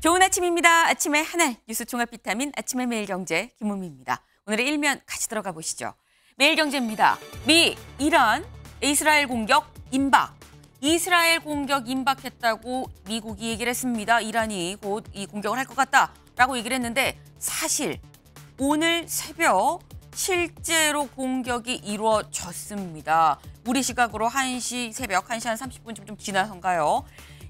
좋은 아침입니다. 아침의 하나 뉴스 종합 비타민 아침의 매일경제 김은미입니다. 오늘의 일면 같이 들어가 보시죠. 매일경제입니다. 미, 이란, 이스라엘 공격 임박. 이스라엘 공격 임박했다고 미국이 얘기를 했습니다. 이란이 곧 이 공격을 할 것 같다라고 얘기를 했는데 사실 오늘 새벽 실제로 공격이 이루어졌습니다. 우리 시각으로 새벽 1시 한 30분쯤 좀 지나선가요?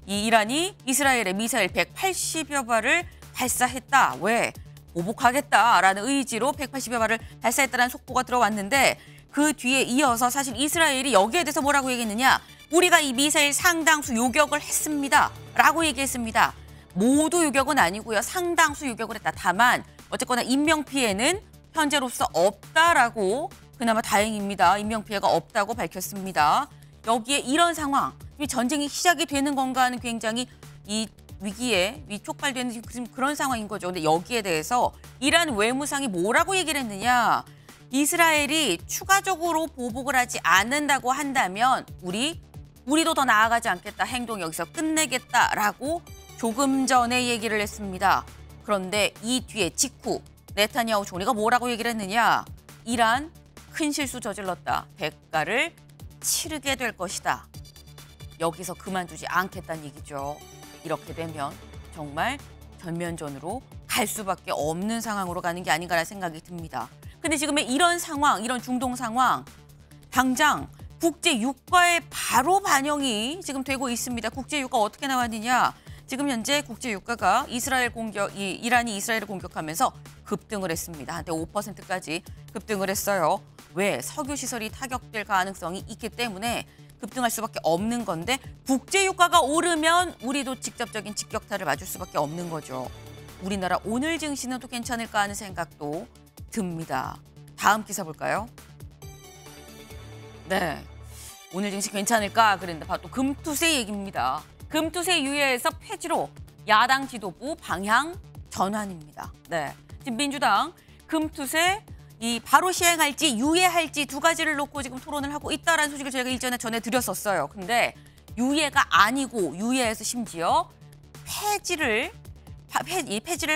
이 이란이 이스라엘의 미사일 180여 발을 발사했다. 왜? 보복하겠다라는 의지로 180여 발을 발사했다는 속보가 들어왔는데 그 뒤에 이어서 사실 이스라엘이 여기에 대해서 뭐라고 얘기했느냐? 우리가 이 미사일 상당수 요격을 했습니다. 라고 얘기했습니다. 모두 요격은 아니고요. 상당수 요격을 했다. 다만 어쨌거나 인명피해는 현재로서 없다라고 그나마 다행입니다. 인명피해가 없다고 밝혔습니다. 여기에 이런 상황, 전쟁이 시작이 되는 건가 하는 굉장히 이 위기에 촉발되는 그런 상황인 거죠. 근데 여기에 대해서 이란 외무상이 뭐라고 얘기를 했느냐. 이스라엘이 추가적으로 보복을 하지 않는다고 한다면 우리도 더 나아가지 않겠다. 행동 여기서 끝내겠다라고 조금 전에 얘기를 했습니다. 그런데 이 뒤에 직후 네타냐후 총리가 뭐라고 얘기를 했느냐. 이란 큰 실수 저질렀다. 대가를 치르게 될 것이다. 여기서 그만두지 않겠다는 얘기죠. 이렇게 되면 정말 전면전으로 갈 수밖에 없는 상황으로 가는 게 아닌가라는 생각이 듭니다. 근데 지금의 이런 상황, 이런 중동 상황, 당장 국제유가에 바로 반영이 지금 되고 있습니다. 국제유가 어떻게 나왔느냐? 지금 현재 국제유가가 이란이 이스라엘을 공격하면서 급등을 했습니다. 한때 5%까지 급등을 했어요. 왜? 석유 시설이 타격될 가능성이 있기 때문에 급등할 수밖에 없는 건데 국제유가가 오르면 우리도 직접적인 직격탄을 맞을 수밖에 없는 거죠. 우리나라 오늘 증시는 또 괜찮을까 하는 생각도 듭니다. 다음 기사 볼까요? 네, 오늘 증시 괜찮을까 그랬는데 바로 또 금투세 얘기입니다. 금투세 유예에서 폐지로 야당 지도부 방향 전환입니다. 네, 지금 민주당 금투세 바로 시행할지 유예할지 두 가지를 놓고 지금 토론을 하고 있다라는 소식을 저희가 일전에 전해드렸었어요. 근데 유예가 아니고 유예에서 심지어 폐지를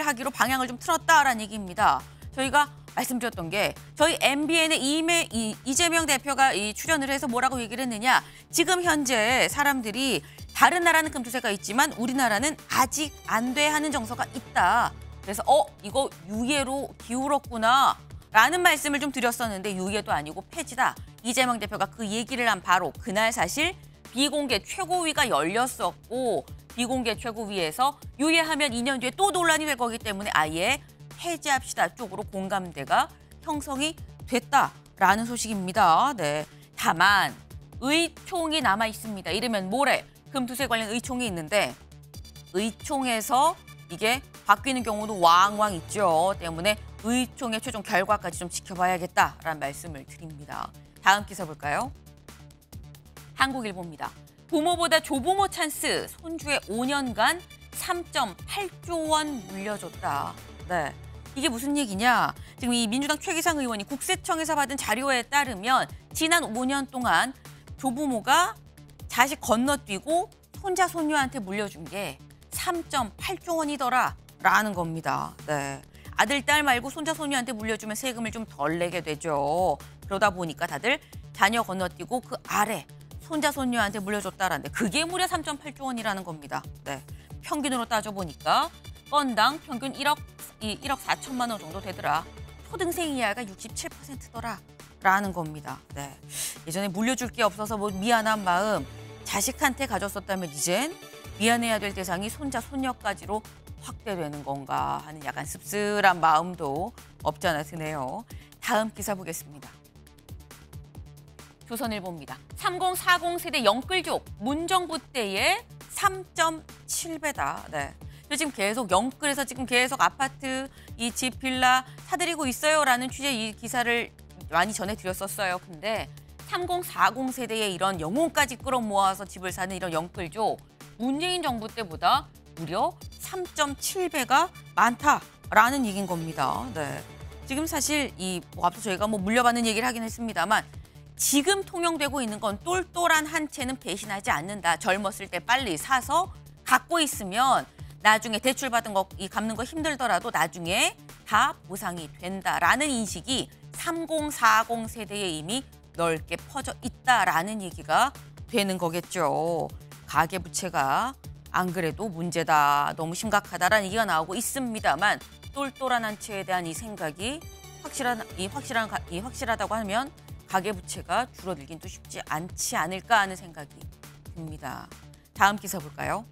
하기로 방향을 좀 틀었다라는 얘기입니다. 저희가 말씀드렸던 게 저희 MBN의 이재명 대표가 출연을 해서 뭐라고 얘기를 했느냐. 지금 현재 사람들이 다른 나라는 금투세가 있지만 우리나라는 아직 안 돼 하는 정서가 있다. 그래서 이거 유예로 기울었구나. 라는 말씀을 좀 드렸었는데 유예도 아니고 폐지다. 이재명 대표가 그 얘기를 한 바로 그날 사실 비공개 최고위가 열렸었고 비공개 최고위에서 유예하면 2년 뒤에 또 논란이 될 거기 때문에 아예 폐지합시다 쪽으로 공감대가 형성이 됐다라는 소식입니다. 네. 다만 의총이 남아 있습니다. 이르면 모레 금투세 관련 의총이 있는데 의총에서 이게 바뀌는 경우도 왕왕 있죠. 때문에 의총의 최종 결과까지 좀 지켜봐야겠다라는 말씀을 드립니다. 다음 기사 볼까요? 한국일보입니다. 부모보다 조부모 찬스, 손주의 5년간 3.8조 원 물려줬다. 네, 이게 무슨 얘기냐? 지금 이 민주당 최기상 의원이 국세청에서 받은 자료에 따르면 지난 5년 동안 조부모가 자식 건너뛰고 손자, 손녀한테 물려준 게 3.8조 원이더라라는 겁니다. 네. 아들, 딸 말고 손자, 손녀한테 물려주면 세금을 좀 덜 내게 되죠. 그러다 보니까 다들 자녀 건너뛰고 그 아래 손자, 손녀한테 물려줬다라는데 그게 무려 3.8조 원이라는 겁니다. 네. 평균으로 따져보니까 건당 평균 1억 4천만 원 정도 되더라. 초등생 이하가 67%더라라는 겁니다. 네. 예전에 물려줄 게 없어서 미안한 마음 자식한테 가졌었다면 이젠 미안해야 될 대상이 손자, 손녀까지로 확대되는 건가 하는 약간 씁쓸한 마음도 없지 않아 드네요. 다음 기사 보겠습니다. 조선일보입니다. 3040 세대 영끌족 문정부 때의 3.7배다. 네. 지금 계속 영끌에서 지금 계속 아파트, 이 집, 빌라 사들이고 있어요라는 취지의 이 기사를 많이 전해드렸었어요. 근데 3040 세대의 이런 영혼까지 끌어모아서 집을 사는 이런 영끌족 문재인 정부 때보다 무려 3.7배가 많다라는 얘기인 겁니다. 네. 지금 사실 앞서 저희가 물려받는 얘기를 하긴 했습니다만 지금 통용되고 있는 건 똘똘한 한 채는 배신하지 않는다. 젊었을 때 빨리 사서 갖고 있으면 나중에 대출 받은 거 이 갚는 거 힘들더라도 나중에 다 보상이 된다라는 인식이 3040 세대에 이미 넓게 퍼져 있다라는 얘기가 되는 거겠죠. 가계부채가 안 그래도 문제다, 너무 심각하다라는 얘기가 나오고 있습니다만 똘똘한 한 채에 대한 이 생각이 확실하다고 하면 가계부채가 줄어들긴 또 쉽지 않지 않을까 하는 생각이 듭니다. 다음 기사 볼까요?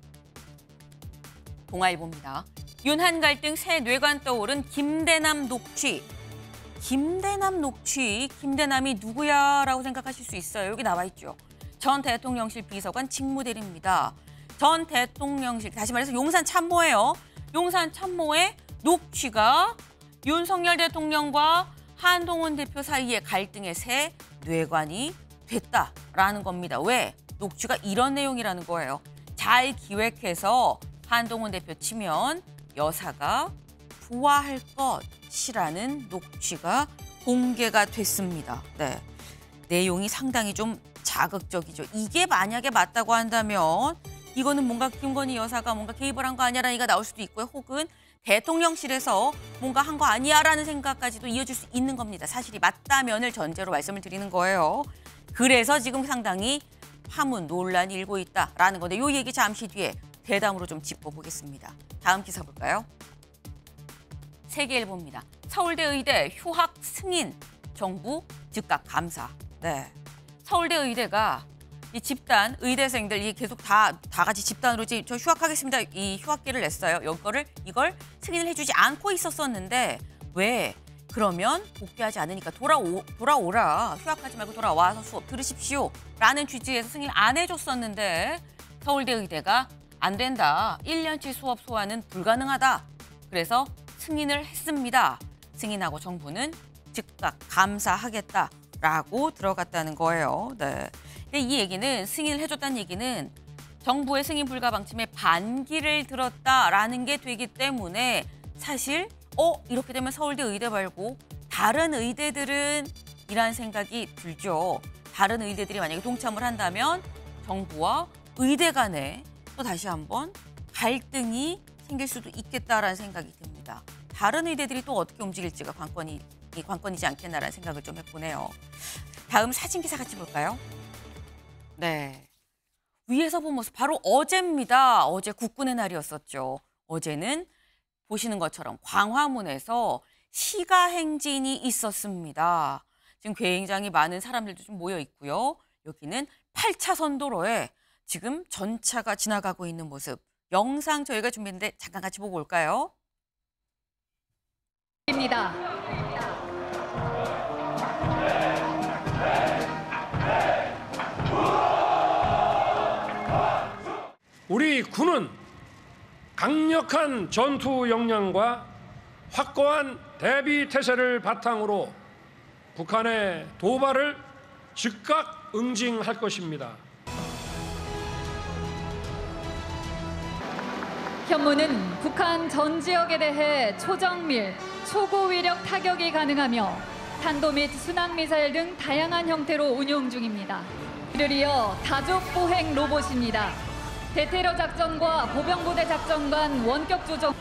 동아일보입니다. 윤한 갈등 새 뇌관 떠오른 김대남 녹취. 김대남 녹취, 김대남이 누구야라고 생각하실 수 있어요. 여기 나와 있죠. 전 대통령실 비서관 직무대리입니다. 전 대통령실, 다시 말해서 용산 참모예요. 용산 참모의 녹취가 윤석열 대통령과 한동훈 대표 사이의 갈등의 새 뇌관이 됐다라는 겁니다. 왜? 녹취가 이런 내용이라는 거예요. 잘 기획해서 한동훈 대표 치면 여사가 좋아할 것이라는 녹취가 공개가 됐습니다. 네, 내용이 상당히 좀 자극적이죠. 이게 만약에 맞다고 한다면 이거는 뭔가 김건희 여사가 뭔가 개입을 한 거 아니야라는 얘기가 나올 수도 있고요. 혹은 대통령실에서 뭔가 한 거 아니야라는 생각까지도 이어질 수 있는 겁니다. 사실이 맞다면을 전제로 말씀을 드리는 거예요. 그래서 지금 상당히 파문, 논란이 일고 있다라는 건데 이 얘기 잠시 뒤에 대담으로 좀 짚어보겠습니다. 다음 기사 볼까요? 세계일보입니다. 서울대 의대 휴학 승인, 정부 즉각 감사. 네, 서울대 의대가 이 집단 의대생들 계속 다 같이 집단으로 이제 저 휴학하겠습니다. 이 휴학기를 냈어요. 이걸 승인을 해주지 않고 있었었는데 왜? 그러면 복귀하지 않으니까 돌아오라. 휴학하지 말고 돌아와서 수업 들으십시오. 라는 취지에서 승인을 안 해줬었는데 서울대 의대가 안 된다. 1년치 수업 소화는 불가능하다. 그래서 승인을 했습니다. 승인하고 정부는 즉각 감사하겠다라고 들어갔다는 거예요. 네. 근데 이 얘기는 승인을 해줬다는 얘기는 정부의 승인 불가 방침에 반기를 들었다라는 게 되기 때문에 사실 이렇게 되면 서울대 의대 말고 다른 의대들은 이란 생각이 들죠. 다른 의대들이 만약에 동참을 한다면 정부와 의대 간에 또 다시 한번 갈등이 생길 수도 있겠다라는 생각이 듭니다. 다른 의대들이 또 어떻게 움직일지가 관건이지 않겠나라는 생각을 좀 해보네요. 다음 사진 기사 같이 볼까요? 네, 위에서 본 모습 바로 어제입니다. 어제 국군의 날이었었죠. 어제는 보시는 것처럼 광화문에서 시가 행진이 있었습니다. 지금 굉장히 많은 사람들도 좀 모여 있고요. 여기는 8차선 도로에 지금 전차가 지나가고 있는 모습. 영상 저희가 준비했는데 잠깐 같이 보고 올까요? 입니다. 우리 군은 강력한 전투 역량과 확고한 대비 태세를 바탕으로 북한의 도발을 즉각 응징할 것입니다. 현무는 북한 전 지역에 대해 초정밀, 초고위력 타격이 가능하며 탄도 및 순항미사일 등 다양한 형태로 운용 중입니다. 이를 이어 다족 보행 로봇입니다. 대테러 작전과 보병부대 작전 간 원격 조정.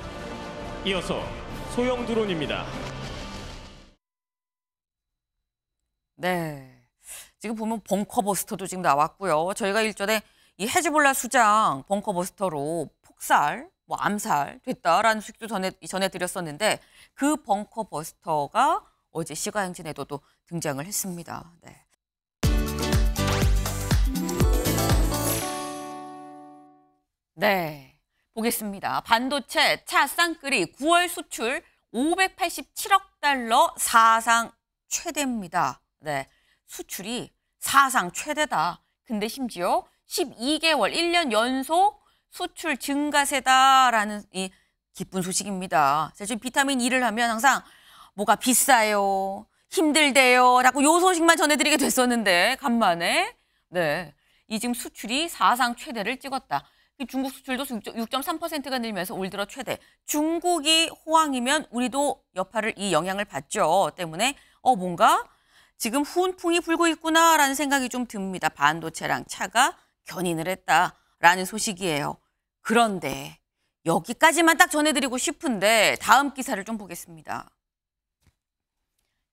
이어서 소형 드론입니다. 네, 지금 보면 벙커버스터도 지금 나왔고요. 저희가 일전에 이 헤즈볼라 수장 벙커버스터로 폭살, 암살 됐다라는 소식도 전해드렸었는데 그 벙커버스터가 어제 시가행진에도 또 등장을 했습니다. 네. 네, 보겠습니다. 반도체 차 쌍끌이 9월 수출 587억 달러 사상 최대입니다. 네, 수출이 사상 최대다. 근데 심지어 12개월, 1년 연속 수출 증가세다라는 이 기쁜 소식입니다. 지금 비타민 E를 하면 항상 뭐가 비싸요, 힘들대요, 자꾸 요 소식만 전해드리게 됐었는데 간만에 네, 이 지금 수출이 사상 최대를 찍었다. 중국 수출도 6.3%가 늘면서 올 들어 최대. 중국이 호황이면 우리도 이 영향을 받죠. 때문에 뭔가 지금 훈풍이 불고 있구나라는 생각이 좀 듭니다. 반도체랑 차가 견인을 했다라는 소식이에요. 그런데 여기까지만 딱 전해드리고 싶은데 다음 기사를 좀 보겠습니다.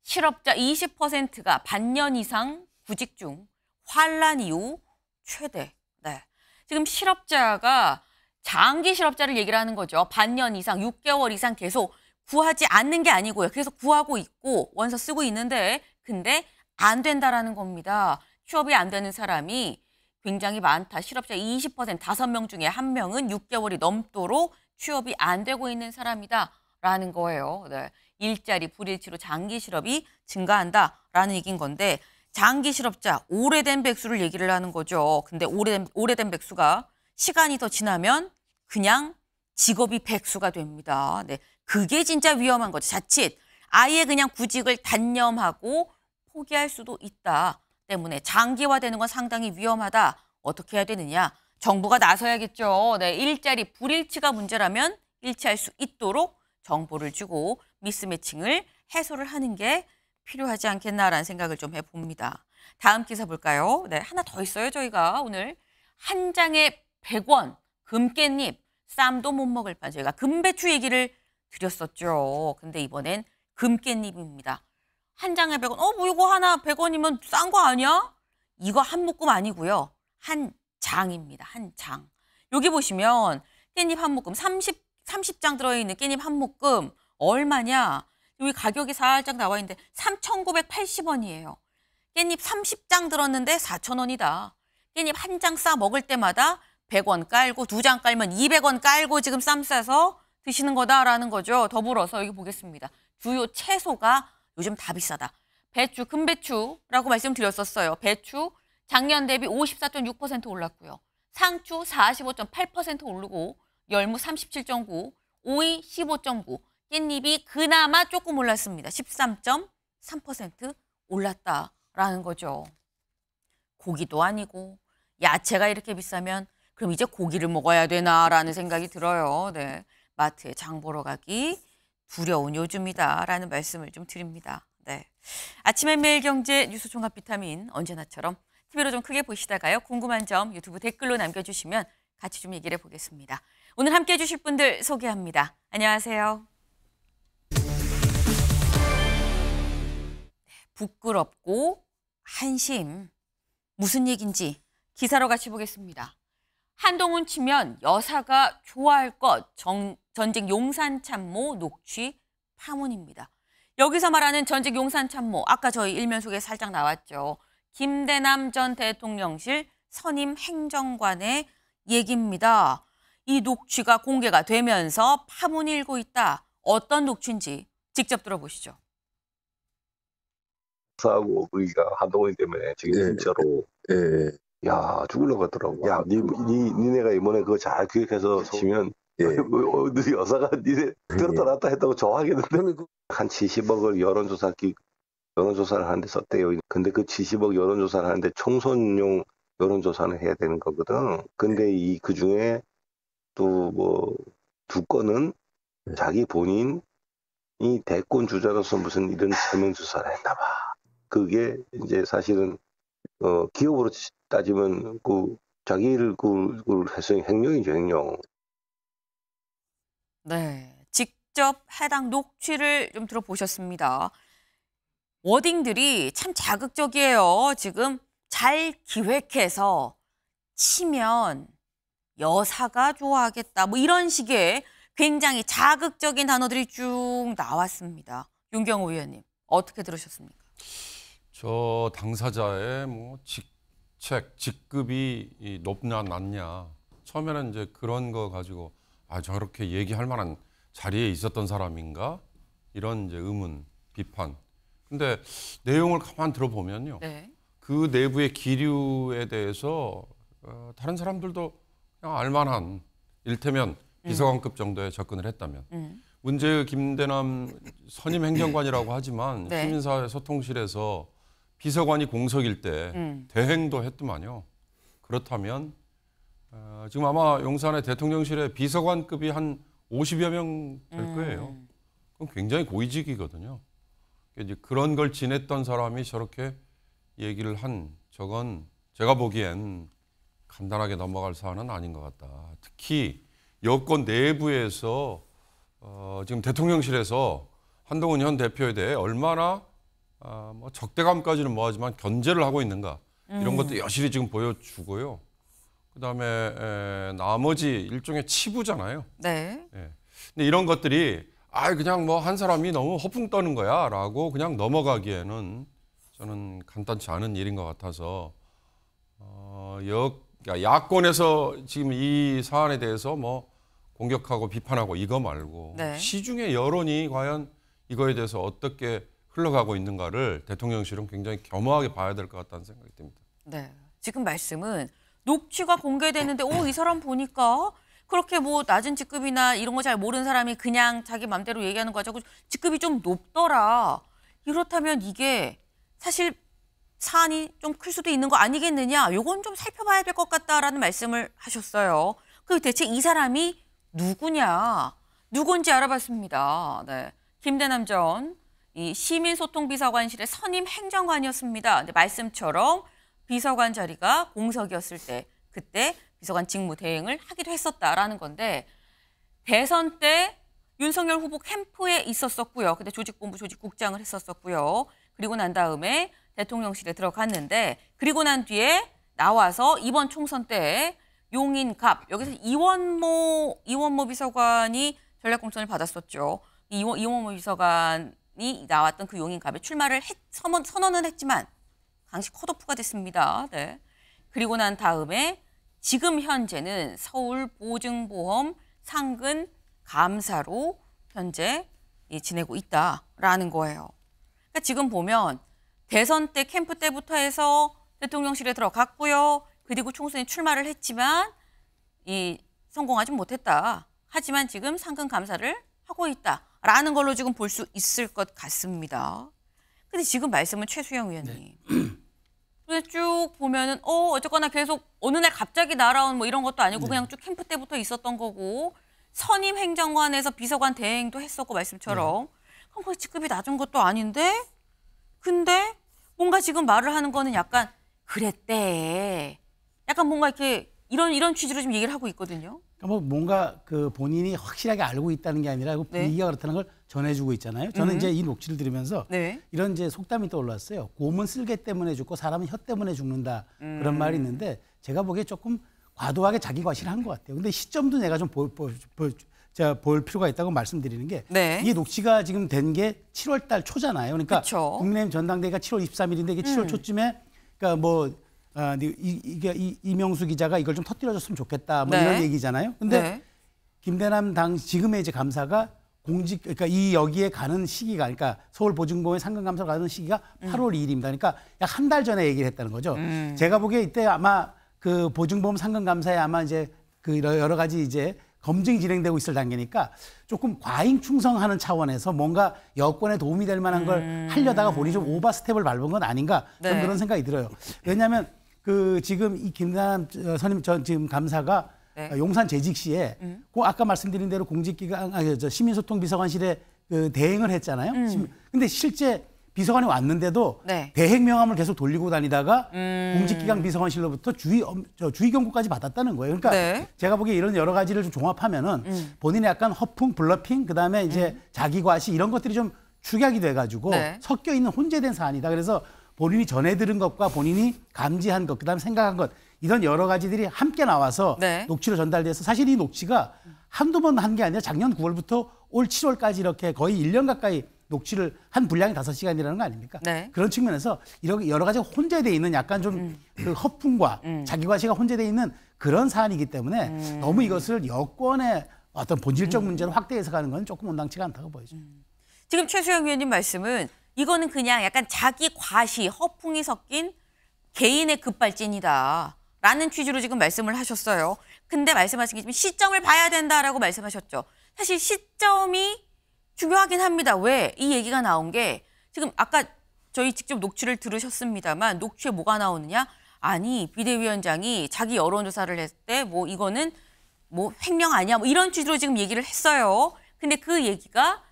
실업자 20%가 반년 이상 구직 중 환란 이후 최대. 네. 지금 실업자가 장기 실업자를 얘기를 하는 거죠. 반년 이상, 6개월 이상 계속 구하지 않는 게 아니고요. 계속 구하고 있고 원서 쓰고 있는데 근데 안 된다라는 겁니다. 취업이 안 되는 사람이 굉장히 많다. 실업자 20%, 5명 중에 1명은 6개월이 넘도록 취업이 안 되고 있는 사람이다라는 거예요. 네. 일자리 불일치로 장기 실업이 증가한다라는 얘기인 건데 장기 실업자, 오래된 백수를 얘기를 하는 거죠. 근데 오래된 백수가 시간이 더 지나면 그냥 직업이 백수가 됩니다. 네. 그게 진짜 위험한 거죠. 자칫 아예 그냥 구직을 단념하고 포기할 수도 있다. 때문에 장기화되는 건 상당히 위험하다. 어떻게 해야 되느냐? 정부가 나서야겠죠. 네, 일자리 불일치가 문제라면 일치할 수 있도록 정보를 주고 미스매칭을 해소를 하는 게 필요하지 않겠나라는 생각을 좀 해봅니다. 다음 기사 볼까요? 네, 하나 더 있어요. 저희가 오늘 한 장에 100원 금깻잎 쌈도 못 먹을 판 저희가 금배추 얘기를 드렸었죠. 근데 이번엔 금깻잎입니다. 한 장에 100원. 뭐 이거 하나 100원이면 싼 거 아니야? 이거 한 묶음 아니고요. 한 장입니다. 한 장. 여기 보시면 깻잎 한 묶음 30장 들어있는 깻잎 한 묶음 얼마냐? 여기 가격이 살짝 나와 있는데 3,980원이에요. 깻잎 30장 들었는데 4,000원이다. 깻잎 한 장 싸 먹을 때마다 100원 깔고 2장 깔면 200원 깔고 지금 쌈 싸서 드시는 거다라는 거죠. 더불어서 여기 보겠습니다. 주요 채소가 요즘 다 비싸다. 배추, 금배추라고 말씀드렸었어요. 배추 작년 대비 54.6% 올랐고요. 상추 45.8% 오르고 열무 37.9, 오이 15.9, 깻잎이 그나마 조금 올랐습니다. 13.3% 올랐다라는 거죠. 고기도 아니고 야채가 이렇게 비싸면 그럼 이제 고기를 먹어야 되나라는 생각이 들어요. 네, 마트에 장 보러 가기 두려운 요즘이다라는 말씀을 좀 드립니다. 네, 아침의 매일경제 뉴스 종합 비타민 언제나처럼 TV로 좀 크게 보시다가요. 궁금한 점 유튜브 댓글로 남겨주시면 같이 좀 얘기를 해보겠습니다. 오늘 함께해 주실 분들 소개합니다. 안녕하세요. 부끄럽고 한심. 무슨 얘기인지 기사로 같이 보겠습니다. 한동훈 치면 여사가 좋아할 것 전직 용산참모 녹취 파문입니다. 여기서 말하는 전직 용산참모, 아까 저희 일면 속에 살짝 나왔죠. 김대남 전 대통령실 선임 행정관의 얘기입니다. 이 녹취가 공개가 되면서 파문이 일고 있다. 어떤 녹취인지 직접 들어보시죠. 하고 우리가 한동훈 때문에 지금 진짜로 야 죽으려고 하더라고. 야 니네가 이번에 그거 잘 기획해서 치면 너희 여사가 니네 들었다 놨다 했다고 좋아하겠는데 한 70억을 여론조사를 하는데 썼대요. 근데 그 70억 여론조사를 하는데 총선용 여론조사는 해야 되는 거거든. 근데 그 중에 또 뭐 2건은 자기 본인이 대권 주자로서 무슨 이런 설명조사를 했나 봐. 그게 이제 사실은 기업으로 따지면 자기를 횡령이죠, 횡령. 네, 직접 해당 녹취를 좀 들어보셨습니다. 워딩들이 참 자극적이에요. 지금 잘 기획해서 치면 여사가 좋아하겠다. 뭐 이런 식의 굉장히 자극적인 단어들이 쭉 나왔습니다. 윤경호 의원님, 어떻게 들으셨습니까? 저 당사자의 직급이 높냐 낮냐. 처음에는 이제 그런 거 가지고 저렇게 얘기할 만한 자리에 있었던 사람인가? 이런 이제 의문, 비판. 근데 내용을 가만 들어보면요. 네. 그 내부의 기류에 대해서 다른 사람들도 그냥 알만한, 일테면 비서관급 정도에 접근을 했다면. 문제의 김대남 선임 행정관이라고 하지만 네. 시민사회 소통실에서 비서관이 공석일 때 대행도 했더만요. 그렇다면 지금 아마 용산의 대통령실에 비서관급이 한 50여 명 될 거예요. 그럼 굉장히 고위직이거든요. 이제 그런 걸 지냈던 사람이 저렇게 얘기를 저건 제가 보기엔 간단하게 넘어갈 사안은 아닌 것 같다. 특히 여권 내부에서 지금 대통령실에서 한동훈 현 대표에 대해 얼마나 뭐 적대감까지는 뭐하지만 견제를 하고 있는가 이런 것도 여실히 지금 보여주고요. 그다음에 나머지 일종의 치부잖아요. 네. 예. 근데 이런 것들이 그냥 뭐 한 사람이 너무 허풍 떠는 거야라고 그냥 넘어가기에는 저는 간단치 않은 일인 것 같아서 야권에서 지금 이 사안에 대해서 뭐 공격하고 비판하고 이거 말고 네. 시중의 여론이 과연 이거에 대해서 어떻게 흘러가고 있는가를 대통령실은 굉장히 겸허하게 봐야 될 것 같다는 생각이 듭니다. 네. 지금 말씀은 녹취가 공개되는데 이 사람 보니까 그렇게 뭐 낮은 직급이나 이런 거 잘 모르는 사람이 그냥 자기 맘대로 얘기하는 거 가지고 직급이 좀 높더라. 이렇다면 이게 사실 사안이 좀 클 수도 있는 거 아니겠느냐. 요건 좀 살펴봐야 될 것 같다라는 말씀을 하셨어요. 그 대체 이 사람이 누구냐. 누군지 알아봤습니다. 네. 김대남 전 이 시민소통비서관실의 선임 행정관이었습니다. 근데 말씀처럼 비서관 자리가 공석이었을 때 그때 비서관 직무 대행을 하기도 했었다라는 건데 대선 때 윤석열 후보 캠프에 있었었고요. 근데 조직본부 조직국장을 했었었고요. 그리고 난 다음에 대통령실에 들어갔는데 그리고 난 뒤에 나와서 이번 총선 때 용인갑 여기서 이원모 비서관이 전략공천을 받았었죠. 이원모 비서관이 나왔던 그 용인갑에 출마를 선언은 했지만 당시 컷오프가 됐습니다. 네. 그리고 난 다음에 지금 현재는 서울보증보험 상근 감사로 현재 지내고 있다라는 거예요. 그러니까 지금 보면 대선 때 캠프 때부터 해서 대통령실에 들어갔고요. 그리고 총선에 출마를 했지만 성공하지 못했다. 하지만 지금 상근 감사를 하고 있다라는 걸로 지금 볼 수 있을 것 같습니다. 근데 지금 말씀은 최수영 의원님. 네. 쭉 보면은 어쨌거나 계속 어느 날 갑자기 날아온 뭐 이런 것도 아니고 그냥 쭉 캠프 때부터 있었던 거고 선임 행정관에서 비서관 대행도 했었고 말씀처럼 그럼 그 직급이 낮은 것도 아닌데 근데 뭔가 지금 말을 하는 거는 약간 그랬대. 약간 뭔가 이렇게 이런 취지로 지금 얘기를 하고 있거든요. 그러니까 뭐 뭔가 그 본인이 확실하게 알고 있다는 게 아니라 분위기가 그렇다는 걸 전해주고 있잖아요. 저는 이제 이 녹취를 들으면서 이런 이제 속담이 떠올랐어요. 곰은 쓸개 때문에 죽고 사람은 혀 때문에 죽는다. 그런 말이 있는데 제가 보기에 조금 과도하게 자기 과시를 한 것 같아요. 근데 시점도 내가 좀 볼 필요가 있다고 말씀드리는 게 이게 녹취가 지금 된 게 7월 달 초잖아요. 그러니까 그쵸. 국민의힘 전당대회가 7월 23일인데 이게 7월 초쯤에 그러니까 뭐 이명수 기자가 이걸 좀 터뜨려줬으면 좋겠다 뭐 이런 얘기잖아요. 근데 김대남 지금의 이제 감사가 그러니까 이 여기에 가는 시기가 그러니까 서울보증보험의 상근감사로 가는 시기가 8월 2일입니다. 그러니까 약 한 달 전에 얘기를 했다는 거죠. 제가 보기에 이때 아마 그 보증보험 상근감사에 아마 이제 그 여러 가지 이제 검증이 진행되고 있을 단계니까 조금 과잉 충성하는 차원에서 뭔가 여권에 도움이 될 만한 걸 하려다가 본인이 좀 오버 스텝을 밟은 건 아닌가 좀 그런 생각이 들어요. 왜냐하면 그 지금 이 김대남 선임 전 지금 감사가 용산 재직 시에 그 아까 말씀드린 대로 공직기관 시민소통비서관실에 그 대행을 했잖아요. 근데 실제 비서관이 왔는데도 대행 명함을 계속 돌리고 다니다가 공직기강 비서관실로부터 주의 경고까지 받았다는 거예요. 그러니까 제가 보기에 이런 여러 가지를 좀 종합하면은 본인의 약간 허풍, 블러핑, 그다음에 이제 자기 과시 이런 것들이 좀 축약이 돼가지고 섞여 있는 혼재된 사안이다. 그래서 본인이 전해 들은 것과 본인이 감지한 것, 그다음에 생각한 것 이런 여러 가지들이 함께 나와서 녹취로 전달돼서 사실 이 녹취가 한두 번 한 게 아니라 작년 9월부터 올 7월까지 이렇게 거의 1년 가까이 녹취를 한 분량이 5시간이라는 거 아닙니까? 그런 측면에서 이렇게 여러 가지가 혼재되어 있는 약간 좀 그 허풍과 자기 과시가 혼재되어 있는 그런 사안이기 때문에 너무 이것을 여권의 어떤 본질적 문제로 확대 해석하는 건 조금 온당치가 않다고 보이죠. 지금 최수영 위원님 말씀은 이거는 그냥 약간 자기 과시, 허풍이 섞인 개인의 급발진이다. 라는 취지로 지금 말씀을 하셨어요. 근데 말씀하신 게 지금 시점을 봐야 된다라고 말씀하셨죠. 사실 시점이 중요하긴 합니다. 왜? 이 얘기가 나온 게 지금 아까 저희 직접 녹취를 들으셨습니다만 녹취에 뭐가 나오느냐? 아니 비대위원장이 자기 여론조사를 했을 때 뭐 이거는 뭐 횡령 아니야? 뭐 이런 취지로 지금 얘기를 했어요. 근데 그 얘기가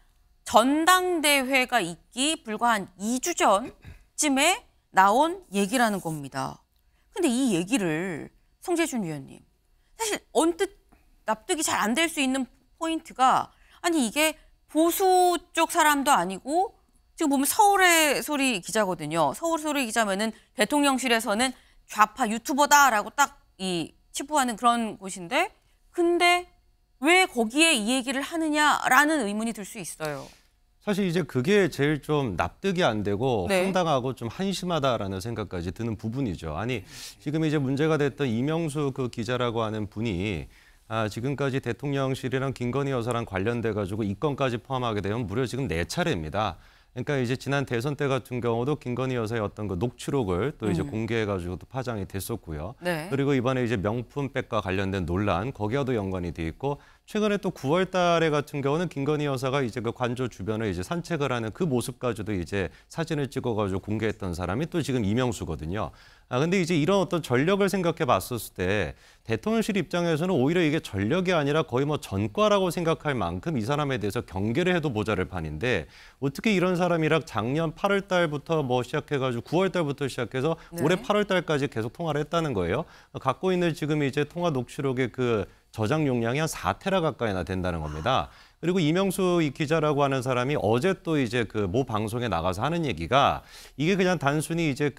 전당대회가 있기 불과 한 2주 전쯤에 나온 얘기라는 겁니다. 근데 이 얘기를 성재준 위원님 사실 언뜻 납득이 잘 안 될 수 있는 포인트가 아니 이게 보수 쪽 사람도 아니고 지금 보면 서울의 소리 기자거든요. 서울의 소리 기자면은 대통령실에서는 좌파 유튜버다라고 딱 이 치부하는 그런 곳인데 근데 왜 거기에 이 얘기를 하느냐라는 의문이 들 수 있어요. 사실 이제 그게 제일 좀 납득이 안 되고 네. 황당하고 좀 한심하다라는 생각까지 드는 부분이죠. 아니 지금 이제 문제가 됐던 이명수 그 기자라고 하는 분이 지금까지 대통령실이랑 김건희 여사랑 관련돼 가지고 이 건까지 포함하게 되면 무려 지금 4차례입니다. 그러니까 이제 지난 대선 때 같은 경우도 김건희 여사의 어떤 그 녹취록을 또 이제 공개해가지고 또 파장이 됐었고요. 네. 그리고 이번에 이제 명품백과 관련된 논란 거기와도 연관이 돼 있고 최근에 또 9월 달에 같은 경우는 김건희 여사가 이제 그 관저 주변을 이제 산책을 하는 그 모습까지도 이제 사진을 찍어가지고 공개했던 사람이 또 지금 이명수거든요. 근데 이제 이런 어떤 전력을 생각해 봤었을 때 대통령실 입장에서는 오히려 이게 전력이 아니라 거의 뭐 전과라고 생각할 만큼 이 사람에 대해서 경계를 해도 모자랄 판인데 어떻게 이런 사람이랑 작년 8월 달부터 뭐 시작해가지고 9월 달부터 시작해서 네. 올해 8월 달까지 계속 통화를 했다는 거예요. 갖고 있는 지금 이제 통화 녹취록의 그 저장 용량이 한 4테라 가까이나 된다는 겁니다. 그리고 이명수 이 기자라고 하는 사람이 어제 또 이제 그 모 방송에 나가서 하는 얘기가 이게 그냥 단순히 이제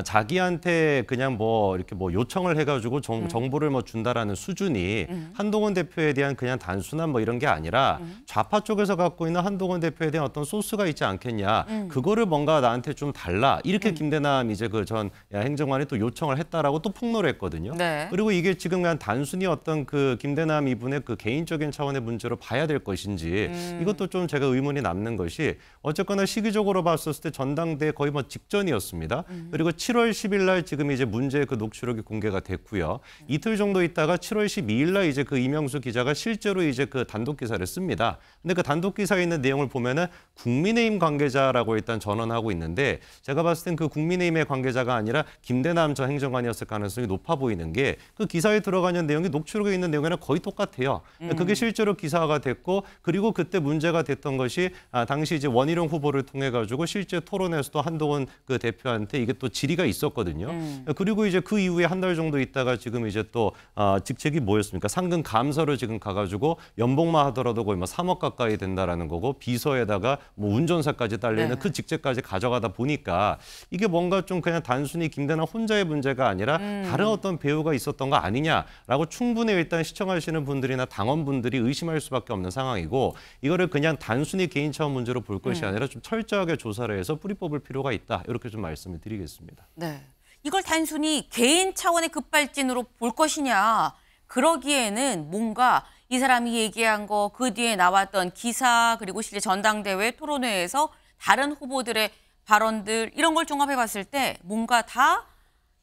자기한테 그냥 뭐 이렇게 뭐 요청을 해가지고 정보를 뭐 준다라는 수준이 한동훈 대표에 대한 그냥 단순한 뭐 이런 게 아니라 좌파 쪽에서 갖고 있는 한동훈 대표에 대한 어떤 소스가 있지 않겠냐. 그거를 뭔가 나한테 좀 달라. 이렇게 김대남 이제 그 전 행정관이 또 요청을 했다라고 또 폭로를 했거든요. 네. 그리고 이게 지금 그냥 단순히 어떤 그 김대남 이분의 그 개인적인 차원의 문제로 봐야 될 것인지 이것도 좀 제가 의문이 남는 것이 어쨌거나 시기적으로 봤었을 때 전당대회 거의 뭐 직전이었습니다. 그리고 7월 10일 날 지금 이제 문제의 그 녹취록이 공개가 됐고요. 이틀 정도 있다가 7월 12일 날 이제 그 이명수 기자가 실제로 이제 그 단독 기사를 씁니다. 근데 그 단독 기사에 있는 내용을 보면은 국민의힘 관계자라고 일단 전언하고 있는데 제가 봤을 땐 그 국민의힘의 관계자가 아니라 김대남 전 행정관이었을 가능성이 높아 보이는 게 그 기사에 들어가는 내용이 녹취록에 있는 내용이랑 거의 똑같아요. 그게 실제로 기사화가 됐고 그리고 그때 문제가 됐던 것이 당시 이제 원희룡 후보를 통해 가지고 실제 토론에서도 한동훈 그 대표한테 이게 또 질의가 있었거든요. 그리고 이제 그 이후에 한 달 정도 있다가 지금 이제 또 직책이 뭐였습니까? 상근 감사를 지금 가가지고 연봉만 하더라도 거의 뭐 3억 가까이 된다라는 거고 비서에다가 뭐 운전사까지 딸리는 그 직책까지 가져가다 보니까 이게 뭔가 좀 그냥 단순히 김대남 혼자의 문제가 아니라 다른 어떤 배우가 있었던 거 아니냐라고 충분히 일단 시청하시는 분들이나 당원분들이 의심할 수밖에 없는 상황이고 이거를 그냥 단순히 개인 차원 문제로 볼 것이 아니라 좀 철저하게 조사를 해서 뿌리 뽑을 필요가 있다. 이렇게 좀 말씀을 드리겠습니다. 네. 이걸 단순히 개인 차원의 급발진으로 볼 것이냐. 그러기에는 뭔가 이 사람이 얘기한 거, 그 뒤에 나왔던 기사, 그리고 실제 전당대회 토론회에서 다른 후보들의 발언들 이런 걸 종합해 봤을 때 뭔가 다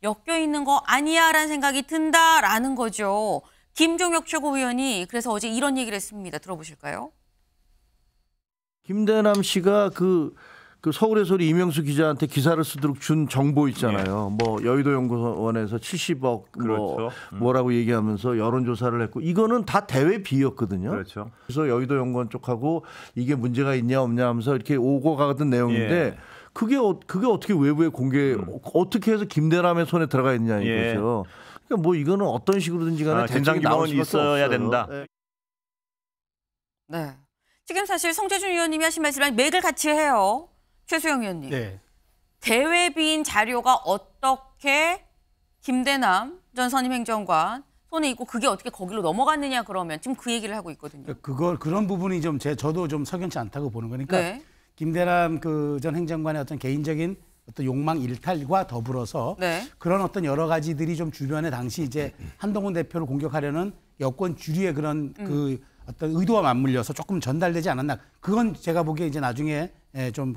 엮여 있는 거 아니야라는 생각이 든다라는 거죠. 김종혁 최고위원이 그래서 어제 이런 얘기를 했습니다. 들어보실까요? 김대남 씨가 그 서울의 소리 이명수 기자한테 기사를 쓰도록 준 정보 있잖아요. 뭐 여의도 연구원에서 70억 그렇죠. 뭐라고 얘기하면서 여론조사를 했고 이거는 다 대외비였거든요. 그렇죠. 그래서 여의도 연구원 쪽하고 이게 문제가 있냐 없냐 하면서 이렇게 오고 가던 내용인데 그게 어떻게 외부에 공개 어떻게 해서 김대남의 손에 들어가 있냐 이거죠. 그러니까 뭐 이거는 어떤 식으로든지 간에 진상 규명은 있어야 된다. 네. 지금 사실 성재준 의원님이 하신 말씀이랑 맥을 같이 해요. 최수영 의원님. 네. 대외비인 자료가 어떻게 김대남 전 선임행정관 손에 있고 그게 어떻게 거기로 넘어갔느냐 그러면 지금 그 얘기를 하고 있거든요. 그런 부분이 좀 저도 좀 석연치 않다고 보는 거니까 네. 김대남 그 전 행정관의 어떤 개인적인 어떤 욕망 일탈과 더불어서 네. 그런 어떤 여러 가지들이 좀 주변에 당시 이제 한동훈 대표를 공격하려는 여권 주류의 그런 그 어떤 의도와 맞물려서 조금 전달되지 않았나. 그건 제가 보기에 이제 나중에 좀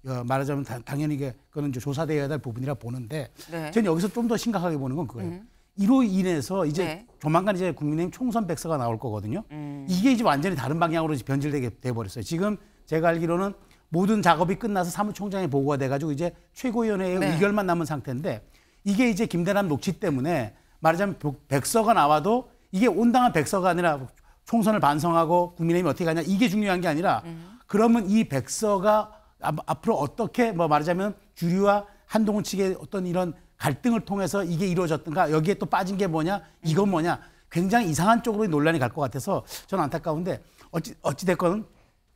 말하자면 당연히 그거는 이제 조사되어야 될 부분이라 보는데 저는 여기서 좀 더 심각하게 보는 건 그거예요. 이로 인해서 이제 조만간 이제 국민의힘 총선 백서가 나올 거거든요. 이게 이제 완전히 다른 방향으로 변질되게 돼버렸어요. 지금 제가 알기로는 모든 작업이 끝나서 사무총장에 보고가 돼가지고 이제 최고위원회의 의결만 남은 상태인데 이게 이제 김대남 녹취 때문에 말하자면 백서가 나와도 이게 온당한 백서가 아니라 총선을 반성하고 국민의힘이 어떻게 가냐 이게 중요한 게 아니라 그러면 이 백서가 앞으로 어떻게 뭐 말하자면 주류와 한동훈 측의 어떤 이런 갈등을 통해서 이게 이루어졌던가 여기에 또 빠진 게 뭐냐 이건 뭐냐 굉장히 이상한 쪽으로 논란이 갈 것 같아서 저는 안타까운데 어찌 됐건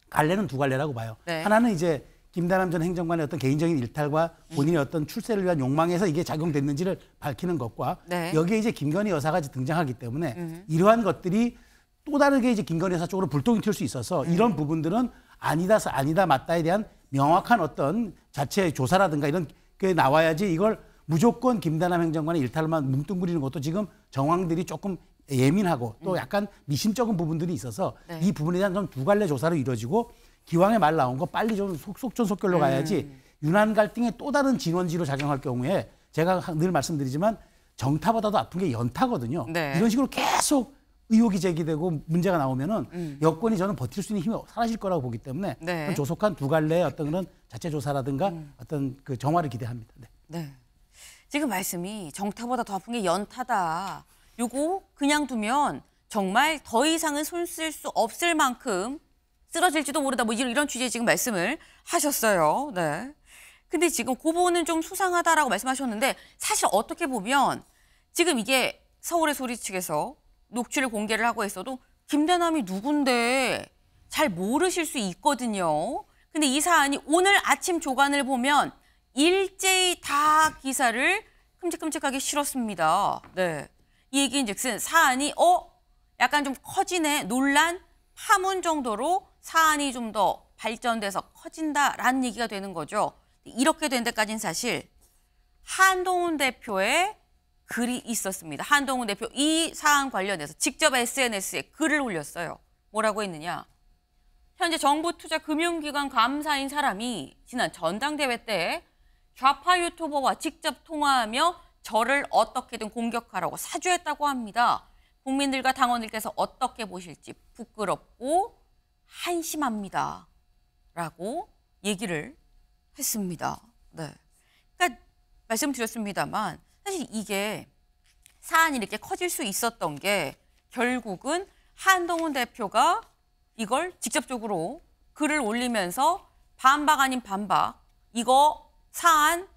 갈래는 두 갈래라고 봐요. 네. 하나는 이제 김대남 전 행정관의 어떤 개인적인 일탈과 본인의 어떤 출세를 위한 욕망에서 이게 작용됐는지를 밝히는 것과 네. 여기에 이제 김건희 여사가 등장하기 때문에 이러한 것들이 또 다르게 이제 김건희 여사 쪽으로 불똥이 튈 수 있어서 이런 부분들은 아니다 맞다에 대한 명확한 어떤 자체 조사라든가 이런 게 나와야지 이걸 무조건 김대남 행정관의 일탈만 뭉뚱그리는 것도 지금 정황들이 조금 예민하고 또 약간 미심쩍은 부분들이 있어서 네. 이 부분에 대한 좀 두 갈래 조사로 이루어지고 기왕에 말 나온 거 빨리 좀 속전속결로 가야지 유난 갈등의 또 다른 진원지로 작용할 경우에 제가 늘 말씀드리지만 정타보다도 아픈 게 연타거든요. 네. 이런 식으로 계속 의혹이 제기되고 문제가 나오면은 여권이 저는 버틸 수 있는 힘이 사라질 거라고 보기 때문에 네. 조속한 두 갈래의 어떤 그런 자체 조사라든가 어떤 그 정화를 기대합니다. 네. 네. 지금 말씀이 정타보다 더 아픈 게 연타다. 요거 그냥 두면 정말 더 이상은 손 쓸 수 없을 만큼 쓰러질지도 모르다 뭐 이런 취지의 지금 말씀을 하셨어요. 네. 근데 지금 고보는 좀 수상하다라고 말씀하셨는데 사실 어떻게 보면 지금 이게 서울의 소리 측에서 녹취를 공개를 하고 있어도 김대남이 누군데 잘 모르실 수 있거든요. 근데 이 사안이 오늘 아침 조간을 보면 일제히 다 기사를 끔찍끔찍하게 실었습니다. 네. 이 얘기인즉슨 사안이 약간 좀 커지네, 논란, 파문 정도로 사안이 좀 더 발전돼서 커진다라는 얘기가 되는 거죠. 이렇게 된 데까지는 사실 한동훈 대표의 글이 있었습니다. 한동훈 대표 이 사안 관련해서 직접 SNS에 글을 올렸어요. 뭐라고 했느냐. 현재 정부투자금융기관 감사인 사람이 지난 전당대회 때 좌파 유튜버와 직접 통화하며 저를 어떻게든 공격하라고 사주했다고 합니다. 국민들과 당원들께서 어떻게 보실지 부끄럽고 한심합니다. 라고 얘기를 했습니다. 네. 그러니까 말씀드렸습니다만 사실 이게 사안이 이렇게 커질 수 있었던 게 결국은 한동훈 대표가 이걸 직접적으로 글을 올리면서 반박 아닌 반박, 이거 사안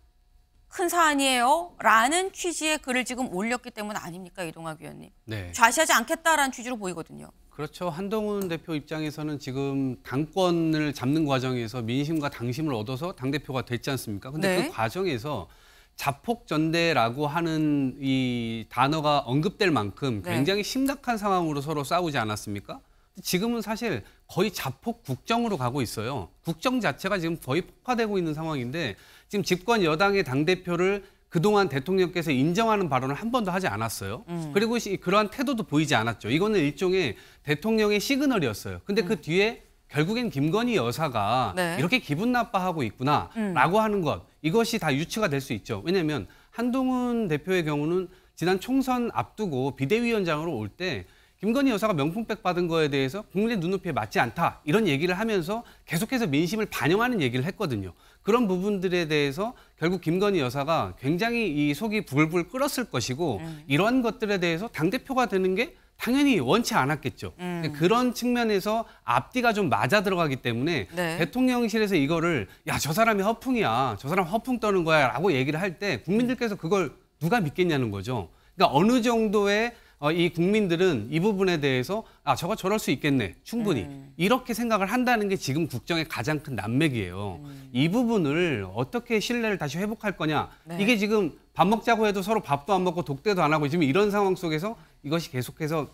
큰 사안이에요 라는 취지의 글을 지금 올렸기 때문 아닙니까, 이동학 위원님? 네. 좌시하지 않겠다라는 취지로 보이거든요. 그렇죠. 한동훈 대표 입장에서는 지금 당권을 잡는 과정에서 민심과 당심을 얻어서 당대표가 됐지 않습니까? 근데 네. 그 과정에서 자폭전대라고 하는 이 단어가 언급될 만큼 굉장히 심각한 상황으로 서로 싸우지 않았습니까? 지금은 사실 거의 자폭 국정으로 가고 있어요. 국정 자체가 지금 거의 폭파되고 있는 상황인데 지금 집권 여당의 당대표를 그동안 대통령께서 인정하는 발언을 한 번도 하지 않았어요. 그리고 그러한 태도도 보이지 않았죠. 이거는 일종의 대통령의 시그널이었어요. 근데 그 뒤에 결국엔 김건희 여사가 이렇게 기분 나빠하고 있구나라고 하는 것, 이것이 다 유추가 될 수 있죠. 왜냐하면 한동훈 대표의 경우는 지난 총선 앞두고 비대위원장으로 올 때 김건희 여사가 명품백 받은 거에 대해서 국민의 눈높이에 맞지 않다, 이런 얘기를 하면서 계속해서 민심을 반영하는 얘기를 했거든요. 그런 부분들에 대해서 결국 김건희 여사가 굉장히 이 속이 부글부글 끓었을 것이고 이러한 것들에 대해서 당대표가 되는 게 당연히 원치 않았겠죠. 그런 측면에서 앞뒤가 좀 맞아 들어가기 때문에 대통령실에서 이거를 야, 저 사람이 허풍이야, 저 사람 허풍 떠는 거야 라고 얘기를 할 때 국민들께서 그걸 누가 믿겠냐는 거죠. 그러니까 어느 정도의 이 국민들은 이 부분에 대해서 저거 저럴 수 있겠네, 충분히 이렇게 생각을 한다는 게 지금 국정의 가장 큰 난맥이에요. 이 부분을 어떻게 신뢰를 다시 회복할 거냐. 이게 지금 밥 먹자고 해도 서로 밥도 안 먹고 독대도 안 하고 지금 이런 상황 속에서 이것이 계속해서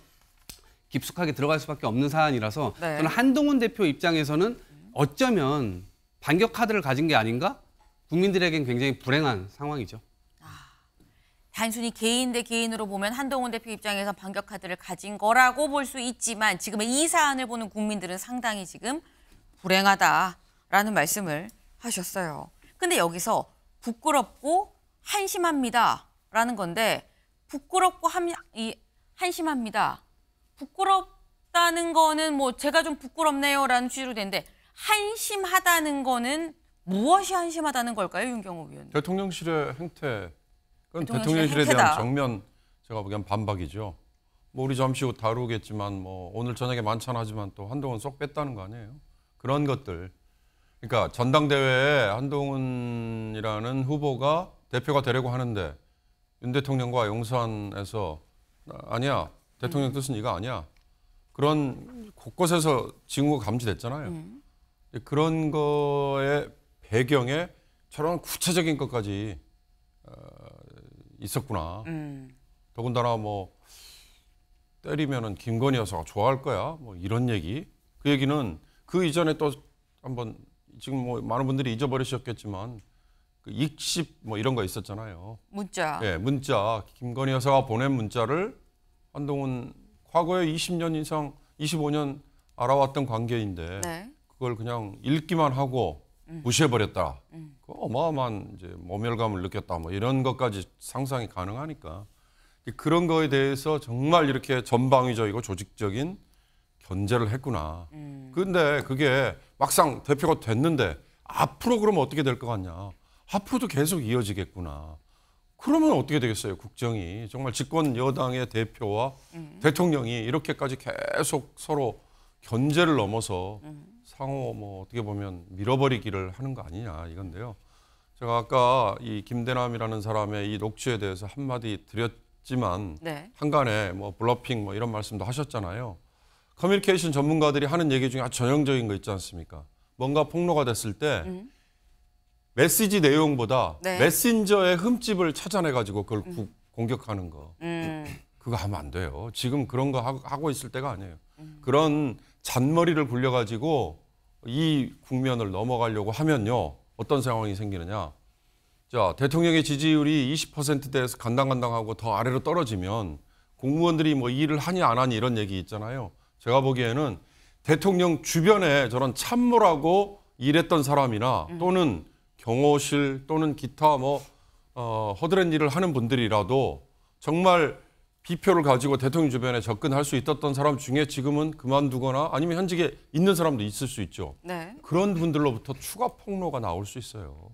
깊숙하게 들어갈 수밖에 없는 사안이라서 저는 한동훈 대표 입장에서는 어쩌면 반격 카드를 가진 게 아닌가? 국민들에겐 굉장히 불행한 상황이죠. 단순히 개인 대 개인으로 보면 한동훈 대표 입장에서 반격 카드를 가진 거라고 볼 수 있지만 지금의 이 사안을 보는 국민들은 상당히 지금 불행하다라는 말씀을 하셨어요. 근데 여기서 부끄럽고 한심합니다라는 건데 부끄럽고 한심합니다. 부끄럽다는 거는 뭐 제가 좀 부끄럽네요라는 취지로 되는데 한심하다는 거는 무엇이 한심하다는 걸까요, 윤경호 위원님? 대통령실의 행태. 그건 대통령실에 대한 정면 제가 보기엔 반박이죠. 뭐 우리 잠시 후 다루겠지만 뭐 오늘 저녁에 만찬하지만 또 한동훈 쏙 뺐다는 거 아니에요. 그런 것들. 그러니까 전당대회에 한동훈이라는 후보가 대표가 되려고 하는데 윤 대통령과 용산에서 아니야, 대통령 뜻은 이거 아니야. 그런 곳곳에서 징후가 감지됐잖아요. 그런 거에 배경에 저런 구체적인 것까지 있었구나. 더군다나 뭐 때리면은 김건희 여사가 좋아할 거야. 뭐 이런 얘기. 그 얘기는 그 이전에 또 한번 지금 뭐 많은 분들이 잊어버리셨겠지만 그 익십 뭐 이런 거 있었잖아요. 문자. 네, 문자. 김건희 여사가 보낸 문자를 한동훈 과거에 20년 이상, 25년 알아왔던 관계인데 네. 그걸 그냥 읽기만 하고 무시해버렸다. 그 어마어마한 이제 모멸감을 느꼈다. 뭐 이런 것까지 상상이 가능하니까 그런 거에 대해서 정말 이렇게 전방위적이고 조직적인 견제를 했구나. 근데 그게 막상 대표가 됐는데 앞으로 그러면 어떻게 될 것 같냐. 앞으로도 계속 이어지겠구나. 그러면 어떻게 되겠어요? 국정이 정말 집권 여당의 대표와 대통령이 이렇게까지 계속 서로 견제를 넘어서 상호 뭐 어떻게 보면 밀어버리기를 하는 거 아니냐 이건데요. 제가 아까 이 김대남이라는 사람의 이 녹취에 대해서 한마디 드렸지만 네. 한간에 뭐 블러핑 뭐 이런 말씀도 하셨잖아요. 커뮤니케이션 전문가들이 하는 얘기 중에 아주 전형적인 거 있지 않습니까? 뭔가 폭로가 됐을 때 메시지 내용보다 네. 메신저의 흠집을 찾아내가지고 그걸 공격하는 거. 그거 하면 안 돼요. 지금 그런 거 하고 있을 때가 아니에요. 그런 잔머리를 굴려가지고 이 국면을 넘어가려고 하면요. 어떤 상황이 생기느냐. 자, 대통령의 지지율이 20%대에서 간당간당하고 더 아래로 떨어지면 공무원들이 뭐 일을 하니 안 하니 이런 얘기 있잖아요. 제가 보기에는 대통령 주변에 저런 참모라고 일했던 사람이나 또는 경호실 또는 기타 뭐 허드렛 일을 하는 분들이라도 정말 비표를 가지고 대통령 주변에 접근할 수 있었던 사람 중에 지금은 그만두거나 아니면 현직에 있는 사람도 있을 수 있죠. 네. 그런 분들로부터 추가 폭로가 나올 수 있어요.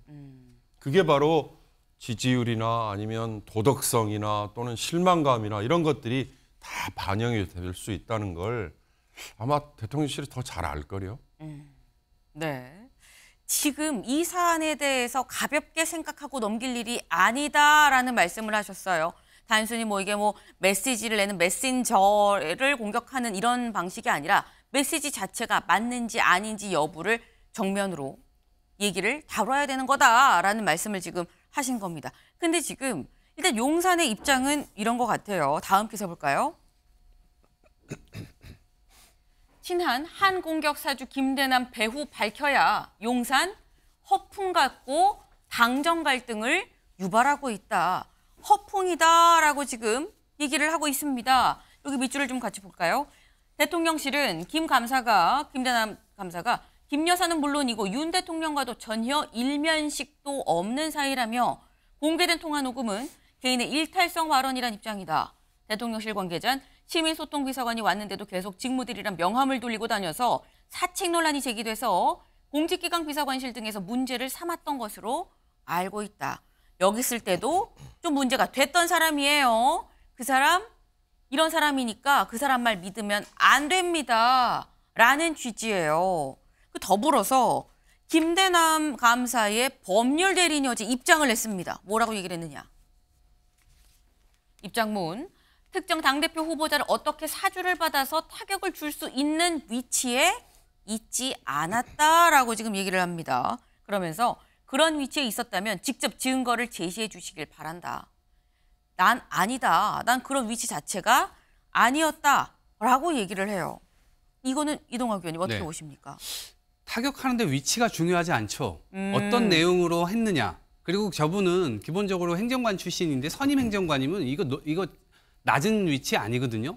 그게 바로 지지율이나 아니면 도덕성이나 또는 실망감이나 이런 것들이 다 반영이 될 수 있다는 걸 아마 대통령실이 더 잘 알 거요. 네. 지금 이 사안에 대해서 가볍게 생각하고 넘길 일이 아니다라는 말씀을 하셨어요. 단순히 뭐 이게 뭐 메시지를 내는 메신저를 공격하는 이런 방식이 아니라 메시지 자체가 맞는지 아닌지 여부를 정면으로 얘기를 다뤄야 되는 거다라는 말씀을 지금 하신 겁니다. 근데 지금 일단 용산의 입장은 이런 것 같아요. 다음 기사 볼까요? 친한 한 공격 사주 김대남 배후 밝혀야 용산 허풍 같고 당정 갈등을 유발하고 있다. 허풍이다라고 지금 얘기를 하고 있습니다. 여기 밑줄을 좀 같이 볼까요? 대통령실은 김대남 감사가 김 여사는 물론이고 윤 대통령과도 전혀 일면식도 없는 사이라며 공개된 통화 녹음은 개인의 일탈성 발언이란 입장이다. 대통령실 관계자는 시민소통비서관이 왔는데도 계속 직무들이란 명함을 돌리고 다녀서 사칙 논란이 제기돼서 공직기강 비서관실 등에서 문제를 삼았던 것으로 알고 있다. 여기 있을 때도 좀 문제가 됐던 사람이에요. 그 사람 이런 사람이니까 그 사람 말 믿으면 안 됩니다. 라는 취지예요. 더불어서 김대남 감사의 법률 대리인이 어제 입장을 냈습니다. 뭐라고 얘기를 했느냐. 입장문. 특정 당대표 후보자를 어떻게 사주를 받아서 타격을 줄 수 있는 위치에 있지 않았다라고 지금 얘기를 합니다. 그러면서 그런 위치에 있었다면 직접 증거를 제시해 주시길 바란다. 난 아니다. 난 그런 위치 자체가 아니었다라고 얘기를 해요. 이거는 이동학 의원님 어떻게 보십니까? 타격하는데 위치가 중요하지 않죠. 어떤 내용으로 했느냐. 그리고 저분은 기본적으로 행정관 출신인데 선임 행정관이면 이거 낮은 위치 아니거든요.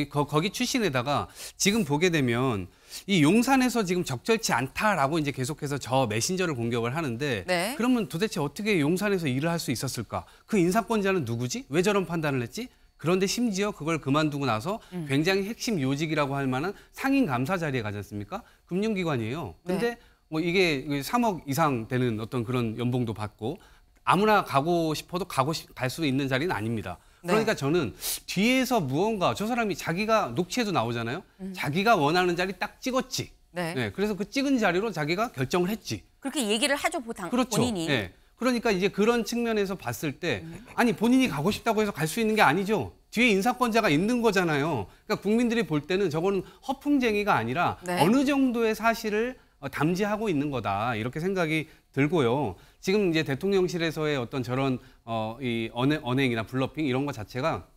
거기 출신에다가 지금 보게 되면 이 용산에서 지금 적절치 않다라고 이제 계속해서 저 메신저를 공격을 하는데 네. 그러면 도대체 어떻게 용산에서 일을 할 수 있었을까? 그 인사권자는 누구지? 왜 저런 판단을 했지? 그런데 심지어 그걸 그만두고 나서 굉장히 핵심 요직이라고 할 만한 상임 감사 자리에 가지 않습니까? 금융기관이에요. 근데 네. 뭐 이게 3억 이상 되는 어떤 그런 연봉도 받고 아무나 가고 싶어도 갈 수 있는 자리는 아닙니다. 그러니까 저는 뒤에서 무언가 저 사람이 자기가 녹취에도 나오잖아요. 자기가 원하는 자리 딱 찍었지. 네, 그래서 그 찍은 자리로 자기가 결정을 했지. 그렇게 얘기를 하죠, 그렇죠. 본인이. 네. 그러니까 이제 그런 측면에서 봤을 때 아니 본인이 가고 싶다고 해서 갈 수 있는 게 아니죠. 뒤에 인사권자가 있는 거잖아요. 그러니까 국민들이 볼 때는 저거는 허풍쟁이가 아니라 네. 어느 정도의 사실을 담지하고 있는 거다 이렇게 생각이 들고요. 지금 이제 대통령실에서의 어떤 저런 이 언행이나 블러핑 이런 것 자체가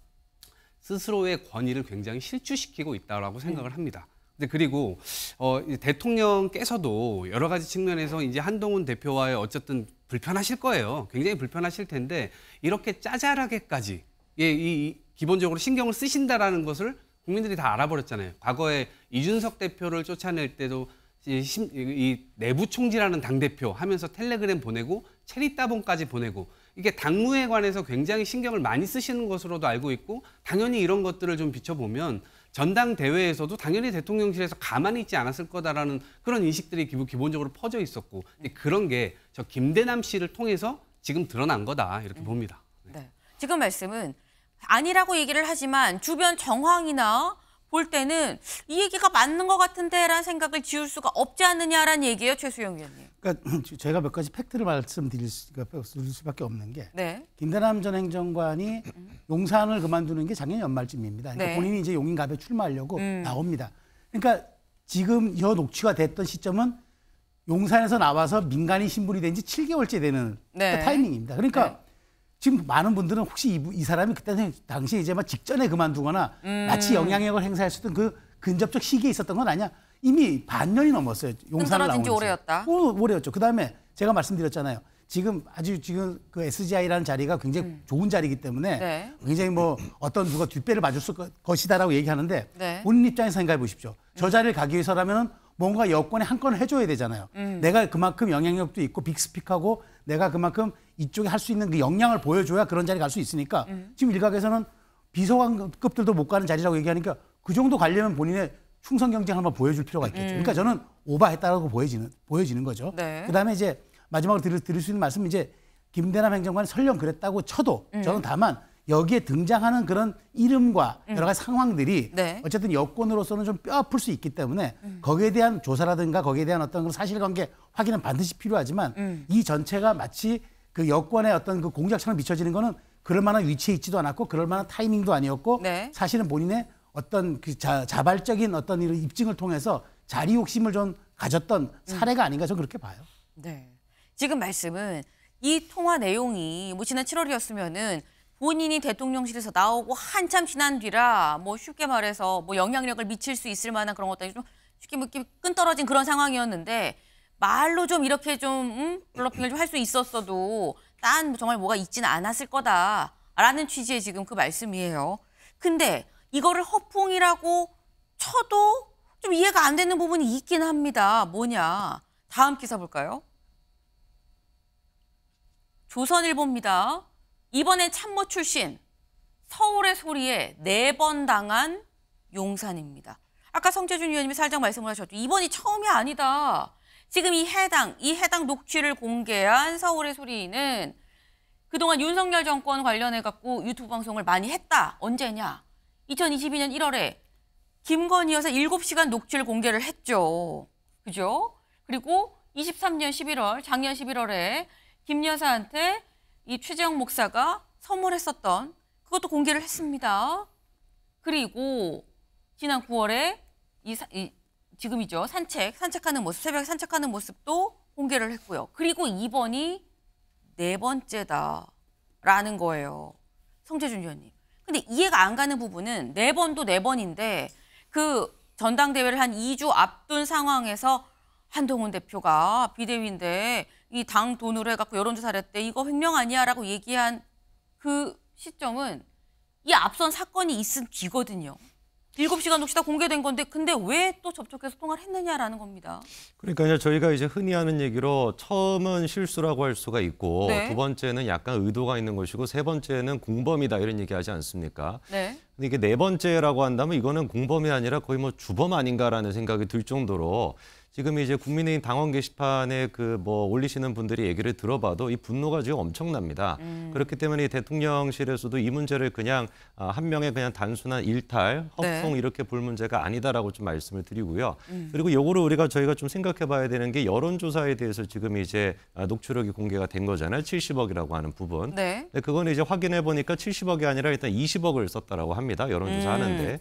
스스로의 권위를 굉장히 실추시키고 있다라고 생각을 합니다. 근데 그리고 대통령께서도 여러 가지 측면에서 이제 한동훈 대표와의 어쨌든 불편하실 거예요. 굉장히 불편하실 텐데 이렇게 짜잘하게까지 이 기본적으로 신경을 쓰신다라는 것을 국민들이 다 알아버렸잖아요. 과거에 이준석 대표를 쫓아낼 때도 이 내부 총지라는 당대표 하면서 텔레그램 보내고 체리 따봉까지 보내고 이게 당무에 관해서 굉장히 신경을 많이 쓰시는 것으로도 알고 있고 당연히 이런 것들을 좀 비춰보면 전당대회에서도 당연히 대통령실에서 가만히 있지 않았을 거다라는 그런 인식들이 기본적으로 퍼져 있었고 그런 게 저 김대남 씨를 통해서 지금 드러난 거다 이렇게 봅니다. 네. 지금 말씀은 아니라고 얘기를 하지만 주변 정황이나 볼 때는 이 얘기가 맞는 것 같은데라는 생각을 지울 수가 없지 않느냐라는 얘기예요, 최수영 위원님. 그러니까 제가 몇 가지 팩트를 말씀드릴 수밖에 없는 게 네. 김대남 전 행정관이 용산을 그만두는 게 작년 연말쯤입니다. 그러니까 네. 본인이 이제 용인갑에 출마하려고 나옵니다. 그러니까 지금 이 녹취가 됐던 시점은 용산에서 나와서 민간인 신분이 된 지 7개월째 되는 네. 그 타이밍입니다. 그러니까 네. 지금 많은 분들은 혹시 이 사람이 그때 당시에 이제 막 직전에 그만두거나 마치 영향력을 행사할 수 있던 그 근접적 시기에 있었던 건 아니야. 이미 반년이 넘었어요. 용산을 나온 지. 오래였다. 오래였죠. 그다음에 제가 말씀드렸잖아요. 지금 그 SGI라는 자리가 굉장히 좋은 자리이기 때문에 네. 굉장히 뭐 어떤 누가 뒷배를 봐줄 것이다라고 얘기하는데 네. 본인 입장에서 생각해 보십시오. 저 자리를 가기 위해서라면 뭔가 여권에 한 건을 해줘야 되잖아요. 내가 그만큼 영향력도 있고 빅스픽하고 내가 그만큼 이쪽에 할 수 있는 그 역량을 보여줘야 그런 자리 갈 수 있으니까 지금 일각에서는 비서관급들도 못 가는 자리라고 얘기하니까 그 정도 가려면 본인의 충성 경쟁을 한번 보여줄 필요가 있겠죠. 그러니까 저는 오버했다라고 보여지는 거죠. 네. 그다음에 이제 마지막으로 드릴 수 있는 말씀은 이제 김대남 행정관이 설령 그랬다고 쳐도 저는 다만 여기에 등장하는 그런 이름과 여러 가지 상황들이 네. 어쨌든 여권으로서는 좀 뼈 아플 수 있기 때문에 거기에 대한 조사라든가 거기에 대한 어떤 그런 사실관계 확인은 반드시 필요하지만 이 전체가 마치 그 여권의 어떤 그 공작처럼 비춰지는 거는 그럴 만한 위치에 있지도 않았고 그럴 만한 타이밍도 아니었고 네. 사실은 본인의 어떤 그 자발적인 어떤 이런 입증을 통해서 자리 욕심을 좀 가졌던 사례가 아닌가 저는 그렇게 봐요. 네. 지금 말씀은 이 통화 내용이 뭐 지난 7월이었으면은 본인이 대통령실에서 나오고 한참 지난 뒤라 뭐 쉽게 말해서 뭐 영향력을 미칠 수 있을 만한 그런 것들이 좀 쉽게 뭐 끈 떨어진 그런 상황이었는데 말로 좀 이렇게 좀 블러핑을 좀 할 수 있었어도 딴 정말 뭐가 있지는 않았을 거다라는 취지의 지금 그 말씀이에요. 근데 이거를 허풍이라고 쳐도 좀 이해가 안 되는 부분이 있긴 합니다. 뭐냐? 다음 기사 볼까요? 조선일보입니다. 이번엔 참모 출신, 서울의 소리에 4번 당한 용산입니다. 아까 성재준 의원님이 살짝 말씀을 하셨죠. 이번이 처음이 아니다. 지금 이 해당 녹취를 공개한 서울의 소리는 그동안 윤석열 정권 관련해갖고 유튜브 방송을 많이 했다. 언제냐? 2022년 1월에 김건희 여사 7시간 녹취를 공개를 했죠. 그죠? 그리고 23년 11월, 작년 11월에 김 여사한테 이 최재형 목사가 선물했었던 그것도 공개를 했습니다. 그리고 지난 9월에 지금이죠. 산책하는 모습, 새벽에 산책하는 모습도 공개를 했고요. 그리고 이번이 4번째다라는 거예요. 성재준 의원님. 근데 이해가 안 가는 부분은 4번도 4번인데 그 전당대회를 한 2주 앞둔 상황에서 한동훈 대표가 비대위인데 이 당 돈으로 해갖고 여론조사를 했대. 이거 횡령 아니야라고 얘기한 그 시점은 이 앞선 사건이 있은 뒤거든요. 7시간 녹취 다 공개된 건데 근데 왜 또 접촉해서 통화를 했느냐라는 겁니다. 그러니까 저희가 이제 흔히 하는 얘기로 처음은 실수라고 할 수가 있고 네. 두 번째는 약간 의도가 있는 것이고 세 번째는 공범이다 이런 얘기하지 않습니까? 네. 근데 이게 4번째라고 한다면 이거는 공범이 아니라 거의 뭐 주범 아닌가라는 생각이 들 정도로 지금 이제 국민의힘 당원 게시판에 그 뭐 올리시는 분들이 얘기를 들어봐도 이 분노가 지금 엄청납니다. 그렇기 때문에 대통령실에서도 이 문제를 그냥 한 명의 그냥 단순한 일탈, 허풍 이렇게 볼 문제가 아니다라고 좀 말씀을 드리고요. 그리고 요거를 저희가 좀 생각해 봐야 되는 게 여론조사에 대해서 지금 이제 녹취록이 공개가 된 거잖아요. 70억이라고 하는 부분. 네. 근데 그거는 이제 확인해 보니까 70억이 아니라 일단 20억을 썼다라고 합니다. 여론조사 하는데.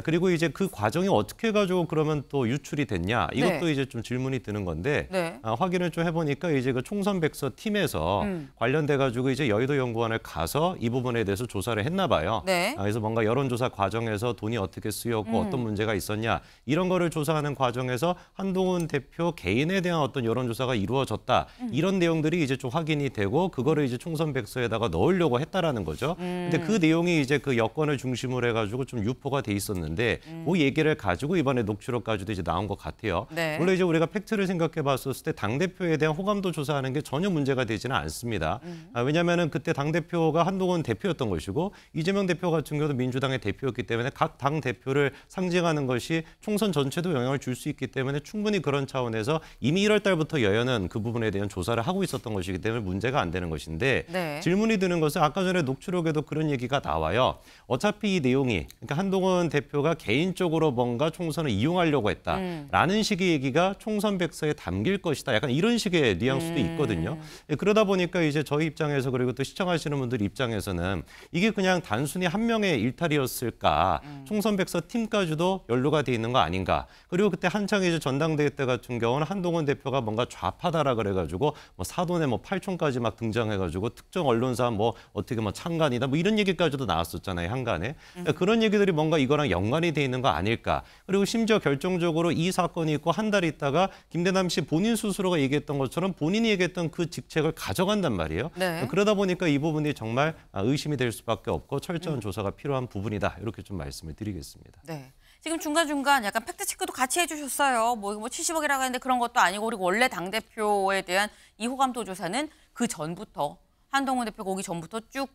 그리고 이제 그 과정이 어떻게 가지고 그러면 또 유출이 됐냐 이것도 이제 좀 질문이 드는 건데 확인을 좀 해보니까 이제 그 총선백서 팀에서 관련돼 가지고 이제 여의도 연구원을 가서 이 부분에 대해서 조사를 했나 봐요. 그래서 뭔가 여론조사 과정에서 돈이 어떻게 쓰였고 어떤 문제가 있었냐 이런 거를 조사하는 과정에서 한동훈 대표 개인에 대한 어떤 여론조사가 이루어졌다 이런 내용들이 이제 좀 확인이 되고 그거를 이제 총선백서에다가 넣으려고 했다라는 거죠. 근데 그 내용이 이제 그 여권을 중심으로 해가지고 좀 유포가 돼 있었는데 그 얘기를 가지고 이번에 녹취록까지도 이제 나온 것 같아요. 물론 이제 우리가 팩트를 생각해 봤었을 때 당대표에 대한 호감도 조사하는 게 전혀 문제가 되지는 않습니다. 왜냐하면 그때 당대표가 한동훈 대표였던 것이고 이재명 대표 같은 경우도 민주당의 대표였기 때문에 각 당 대표를 상징하는 것이 총선 전체도 영향을 줄 수 있기 때문에 충분히 그런 차원에서 이미 1월 달부터 여야는 그 부분에 대한 조사를 하고 있었던 것이기 때문에 문제가 안 되는 것인데 질문이 드는 것은 아까 전에 녹취록에도 그런 얘기가 나와요. 어차피 이 내용이 그러니까 한동훈 대표가 개인적으로 뭔가 총선을 이용하려고 했다라는 식의 얘기가 총선 백서에 담길 것이다. 약간 이런 식의 뉘앙스도 있거든요. 그러다 보니까 이제 저희 입장에서 그리고 또 시청하시는 분들 입장에서는 이게 그냥 단순히 한 명의 일탈이었을까? 총선 백서 팀까지도 연루가 돼 있는 거 아닌가? 그리고 그때 한창 이제 전당대회 때 같은 경우는 한동훈 대표가 뭔가 좌파다라 그래가지고 뭐 사돈에 뭐 8촌까지 막 등장해가지고 특정 언론사 뭐 어떻게 뭐 창간이다 뭐 이런 얘기까지도 나왔었잖아요. 한간에 그런 얘기들이 뭔가 이거랑 연관이 돼 있는 거 아닐까. 그리고 심지어 결정적으로 이 사건이 있고 한 달 있다가 김대남 씨 본인 스스로가 얘기했던 것처럼 본인이 얘기했던 그 직책을 가져간단 말이에요. 그러다 보니까 이 부분이 정말 의심이 될 수밖에 없고 철저한 조사가 필요한 부분이다. 이렇게 좀 말씀을 드리겠습니다. 네. 지금 중간중간 약간 팩트체크도 같이 해주셨어요. 뭐 70억이라고 하는데 그런 것도 아니고 그리고 원래 당대표에 대한 이 호감도 조사는 그 전부터 한동훈 대표가 오기 전부터 쭉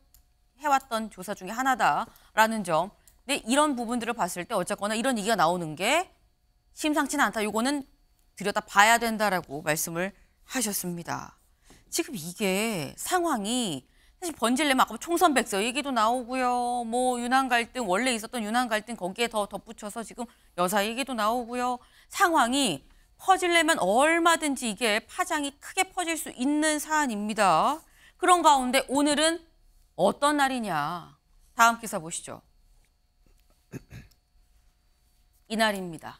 해왔던 조사 중에 하나다라는 점. 근데 이런 부분들을 봤을 때 어쨌거나 이런 얘기가 나오는 게 심상치는 않다. 이거는 들여다 봐야 된다라고 말씀을 하셨습니다. 지금 이게 상황이 사실 번질내면 아까 총선 백서 얘기도 나오고요. 뭐 윤한 갈등 원래 있었던 윤한 갈등 거기에 더 덧붙여서 지금 여사 얘기도 나오고요. 상황이 퍼질려면 얼마든지 이게 파장이 크게 퍼질 수 있는 사안입니다. 그런 가운데 오늘은 어떤 날이냐. 다음 기사 보시죠. 이날입니다.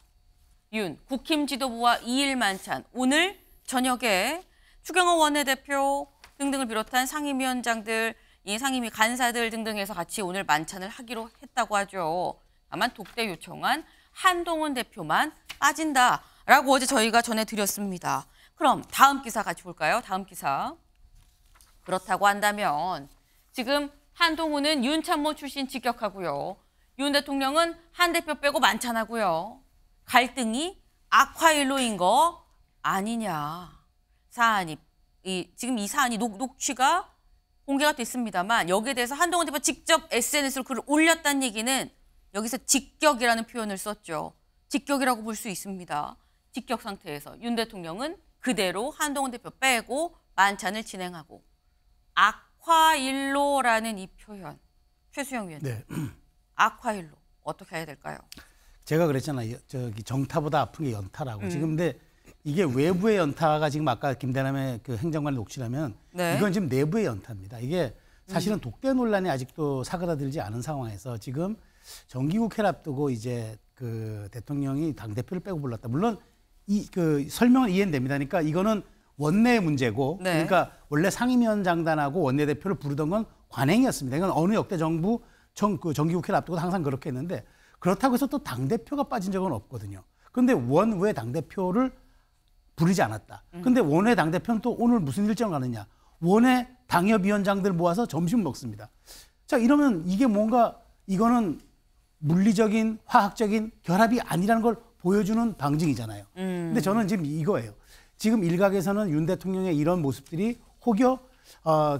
윤 국힘 지도부와 2일 만찬. 오늘 저녁에 추경호 원내대표 등등을 비롯한 상임위원장들, 이 상임위 간사들 등등에서 같이 오늘 만찬을 하기로 했다고 하죠. 다만 독대 요청한 한동훈 대표만 빠진다라고 어제 저희가 전해드렸습니다. 그럼 다음 기사 같이 볼까요? 다음 기사. 그렇다고 한다면 지금 한동훈은 윤 참모 출신 직격하고요. 윤 대통령은 한 대표 빼고 만찬하고요. 갈등이 악화일로인 거 아니냐. 사안이 지금 이 사안이 녹취가 공개가 됐습니다만 여기에 대해서 한동훈 대표 직접 SNS로 글을 올렸다는 얘기는 여기서 직격이라는 표현을 썼죠. 직격이라고 볼 수 있습니다. 직격 상태에서 윤 대통령은 그대로 한동훈 대표 빼고 만찬을 진행하고 악화일로라는 이 표현. 최수영 위원님. 악화일로 어떻게 해야 될까요? 제가 그랬잖아요. 저기 정타보다 아픈 게 연타라고. 지금 근데 이게 외부의 연타가 지금 아까 김대남의 그 행정관 녹취라면 이건 지금 내부의 연타입니다. 이게 사실은 독대 논란이 아직도 사그라들지 않은 상황에서 지금 정기국회를 앞두고 이제 그 대통령이 당대표를 빼고 불렀다. 물론 이 그 설명은 이해는 됩니다. 그러니까 이거는 원내의 문제고 그러니까 원래 상임위원장단하고 원내대표를 부르던 건 관행이었습니다. 이건 어느 역대 정부 정기국회를 앞두고 항상 그렇게 했는데 그렇다고 해서 또 당대표가 빠진 적은 없거든요. 그런데 원외 당대표를 부르지 않았다. 근데 원외 당대표는 또 오늘 무슨 일정을 가느냐. 원외 당협위원장들 모아서 점심 먹습니다. 자, 이러면 이게 뭔가 이거는 물리적인 화학적인 결합이 아니라는 걸 보여주는 방증이잖아요. 근데 저는 지금 이거예요. 지금 일각에서는 윤 대통령의 이런 모습들이 혹여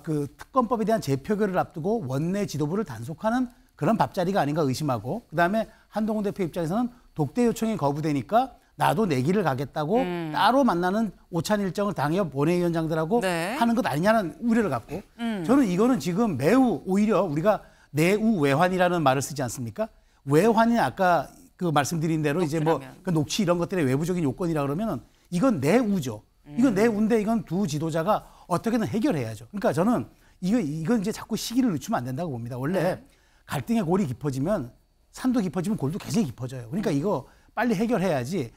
그 특검법에 대한 재표결을 앞두고 원내 지도부를 단속하는 그런 밥자리가 아닌가 의심하고 그다음에 한동훈 대표 입장에서는 독대 요청이 거부되니까 나도 내 길을 가겠다고 따로 만나는 오찬 일정을 당협 원외위원장들하고 네. 하는 것 아니냐는 우려를 갖고 저는 이거는 지금 매우 오히려 우리가 내우외환이라는 말을 쓰지 않습니까? 외환이 아까 그 말씀드린 대로 이제 뭐 그 녹취 이런 것들의 외부적인 요건이라 그러면은 이건 내우죠. 이건 내우인데 이건 두 지도자가 어떻게든 해결해야죠. 그러니까 저는 이건 이제 자꾸 시기를 늦추면 안 된다고 봅니다. 원래 갈등의 골이 깊어지면 산도 깊어지면 골도 굉장히 깊어져요. 그러니까 이거 빨리 해결해야지.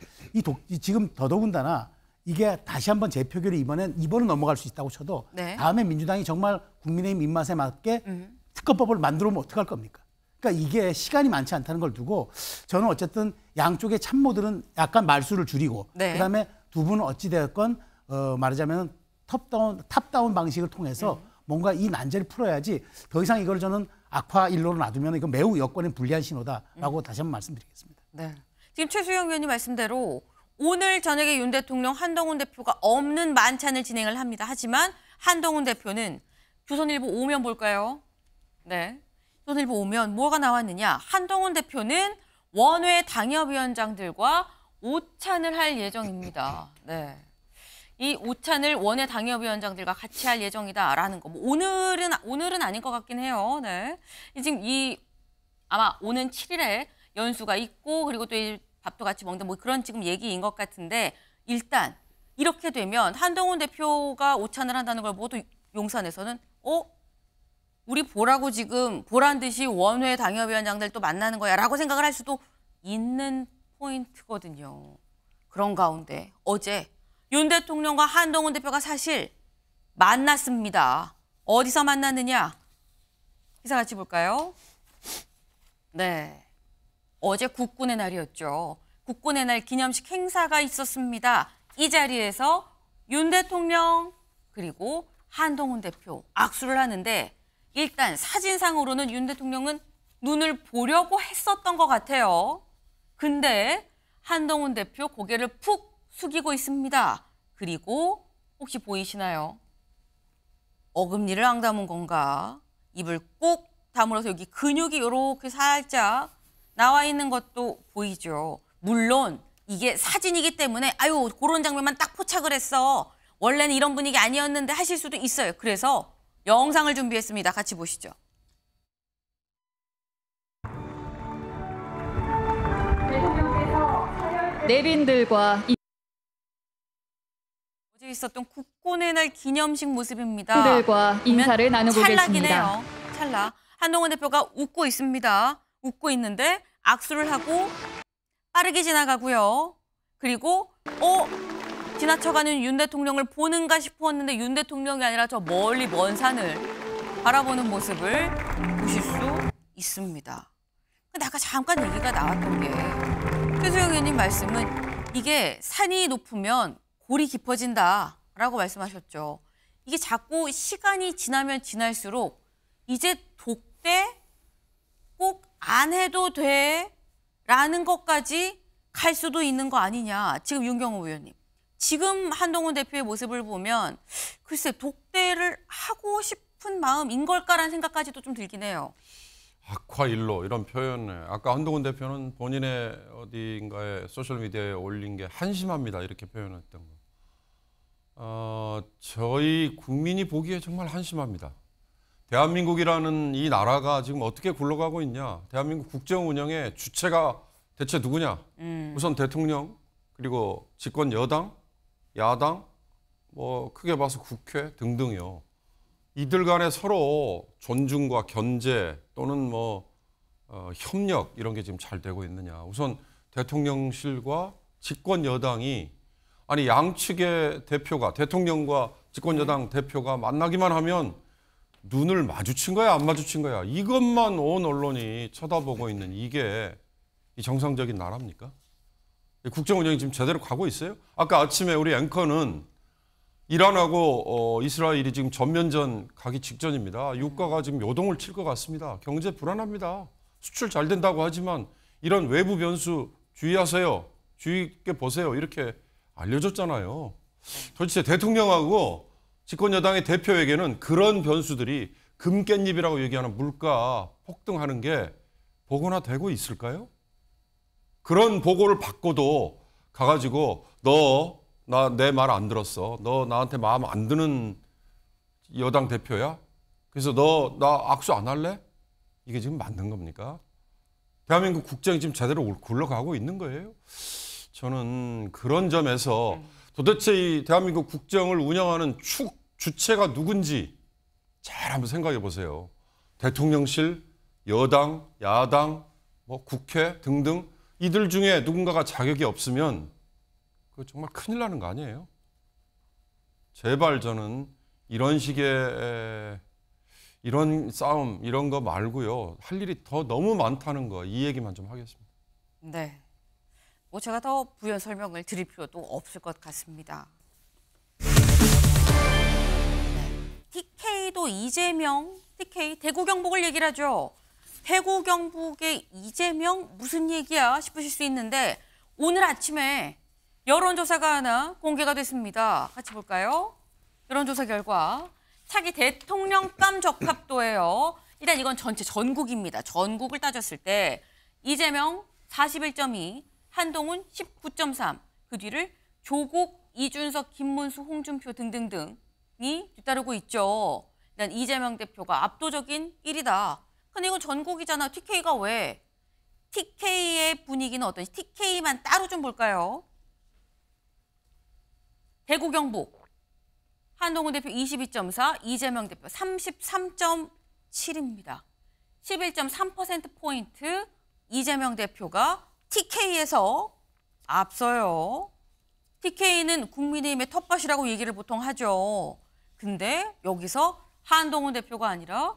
지금 더더군다나 이게 다시 한번 재표결이 이번은 넘어갈 수 있다고 쳐도 다음에 민주당이 정말 국민의힘 입맛에 맞게 특검법을 만들어 오면 어떡할 겁니까? 그러니까 이게 시간이 많지 않다는 걸 두고 저는 어쨌든 양쪽의 참모들은 약간 말수를 줄이고 그다음에 두 분은 어찌되었건 말하자면 탑다운 방식을 통해서 뭔가 이 난제를 풀어야지 더 이상 이걸 저는 악화 일로로 놔두면 이거 매우 여권에 불리한 신호다라고 다시 한번 말씀드리겠습니다. 네. 지금 최수영 의원님 말씀대로 오늘 저녁에 윤 대통령, 한동훈 대표가 없는 만찬을 진행을 합니다. 하지만 한동훈 대표는 조선일보 오면 볼까요? 네. 조선일보 오면 뭐가 나왔느냐. 한동훈 대표는 원외 당협위원장들과 오찬을 할 예정입니다. 네. 이 오찬을 원외 당협위원장들과 같이 할 예정이다라는 거. 뭐 오늘은 아닌 것 같긴 해요. 네. 지금 아마 오는 7일에 연수가 있고 그리고 또 이 밥도 같이 먹는다 뭐 그런 지금 얘기인 것 같은데 일단 이렇게 되면 한동훈 대표가 오찬을 한다는 걸 모두 용산에서는 우리 보라고 지금 보란 듯이 원외 당협위원장들 또 만나는 거야라고 생각을 할 수도 있는 포인트거든요. 그런 가운데 어제 윤 대통령과 한동훈 대표가 사실 만났습니다. 어디서 만났느냐? 기사 같이 볼까요? 네. 어제 국군의 날이었죠. 국군의 날 기념식 행사가 있었습니다. 이 자리에서 윤 대통령 그리고 한동훈 대표 악수를 하는데 일단 사진상으로는 윤 대통령은 눈을 보려고 했었던 것 같아요. 근데 한동훈 대표 고개를 푹 숙이고 있습니다. 그리고 혹시 보이시나요? 어금니를 앙다문 건가? 입을 꾹 다물어서 여기 근육이 이렇게 살짝 나와 있는 것도 보이죠. 물론 이게 사진이기 때문에 아유 그런 장면만 딱 포착을 했어. 원래는 이런 분위기 아니었는데 하실 수도 있어요. 그래서 영상을 준비했습니다. 같이 보시죠. 내빈들과 어제 있었던 국군의 날 기념식 모습입니다. 들과 인사를 나누고 찰나긴 계십니다. 해요. 찰나. 한동훈 대표가 웃고 있습니다. 웃고 있는데 악수를 하고 빠르게 지나가고요. 그리고 지나쳐가는 윤 대통령을 보는가 싶었는데 윤 대통령이 아니라 저 멀리 먼 산을 바라보는 모습을 보실 수 있습니다. 근데 아까 잠깐 얘기가 나왔던 게 최수영 의원님 말씀은 이게 산이 높으면 골이 깊어진다라고 말씀하셨죠. 이게 자꾸 시간이 지나면 지날수록 이제 독대 꼭 안 해도 돼라는 것까지 갈 수도 있는 거 아니냐. 지금 윤경호 의원님. 지금 한동훈 대표의 모습을 보면 글쎄 독대를 하고 싶은 마음인 걸까라는 생각까지도 좀 들긴 해요. 악화일로 이런 표현에 아까 한동훈 대표는 본인의 어디인가에 소셜미디어에 올린 게 한심합니다 이렇게 표현했던 거. 저희 국민이 보기에 정말 한심합니다. 대한민국이라는 이 나라가 지금 어떻게 굴러가고 있냐. 대한민국 국정 운영의 주체가 대체 누구냐. 우선 대통령 그리고 집권 여당, 야당, 뭐 크게 봐서 국회 등등이요. 이들 간에 서로 존중과 견제 또는 협력 이런 게 지금 잘 되고 있느냐. 우선 대통령실과 집권 여당이 아니 양측의 대표가 대통령과 집권 여당 대표가 만나기만 하면 눈을 마주친 거야 안 마주친 거야 이것만 온 언론이 쳐다보고 있는 이게 이 정상적인 나라입니까? 국정 운영이 지금 제대로 가고 있어요? 아까 아침에 우리 앵커는 이란하고 이스라엘이 지금 전면전 가기 직전입니다. 유가가 지금 요동을 칠 것 같습니다. 경제 불안합니다. 수출 잘 된다고 하지만 이런 외부 변수 주의하세요. 주의 있게 보세요. 이렇게 알려줬잖아요. 도대체 대통령하고 집권 여당의 대표에게는 그런 변수들이 금깻잎이라고 얘기하는 물가 폭등하는 게 보고나 되고 있을까요? 그런 보고를 받고도 가가지고 너 나 내 말 안 들었어. 너 나한테 마음 안 드는 여당 대표야? 그래서 너 나 악수 안 할래? 이게 지금 맞는 겁니까? 대한민국 국정이 지금 제대로 굴러가고 있는 거예요? 저는 그런 점에서 도대체 이 대한민국 국정을 운영하는 주체가 누군지 잘 한번 생각해 보세요. 대통령실, 여당, 야당, 뭐 국회 등등 이들 중에 누군가가 자격이 없으면 그거 정말 큰일 나는 거 아니에요? 제발 저는 이런 식의 이런 싸움 이런 거 말고요. 할 일이 더 너무 많다는 거 이 얘기만 좀 하겠습니다. 네. 뭐 제가 더 부연 설명을 드릴 필요도 없을 것 같습니다. 네. TK도 이재명, TK 대구 경북을 얘기를 하죠. 대구 경북의 이재명 무슨 얘기야 싶으실 수 있는데 오늘 아침에 여론조사가 하나 공개가 됐습니다. 같이 볼까요? 여론조사 결과 차기 대통령감 적합도예요. 일단 이건 전체 전국입니다. 전국을 따졌을 때 이재명 41.2, 한동훈 19.3, 그 뒤를 조국, 이준석, 김문수, 홍준표 등등등이 뒤따르고 있죠. 일단 이재명 대표가 압도적인 1위다. 근데 이건 전국이잖아. TK가 왜? TK의 분위기는 어떤지 TK만 따로 좀 볼까요? 대구 경북 한동훈 대표 22.4, 이재명 대표 33.7입니다. 11.3%포인트 이재명 대표가 TK에서 앞서요. TK는 국민의힘의 텃밭이라고 얘기를 보통 하죠. 근데 여기서 한동훈 대표가 아니라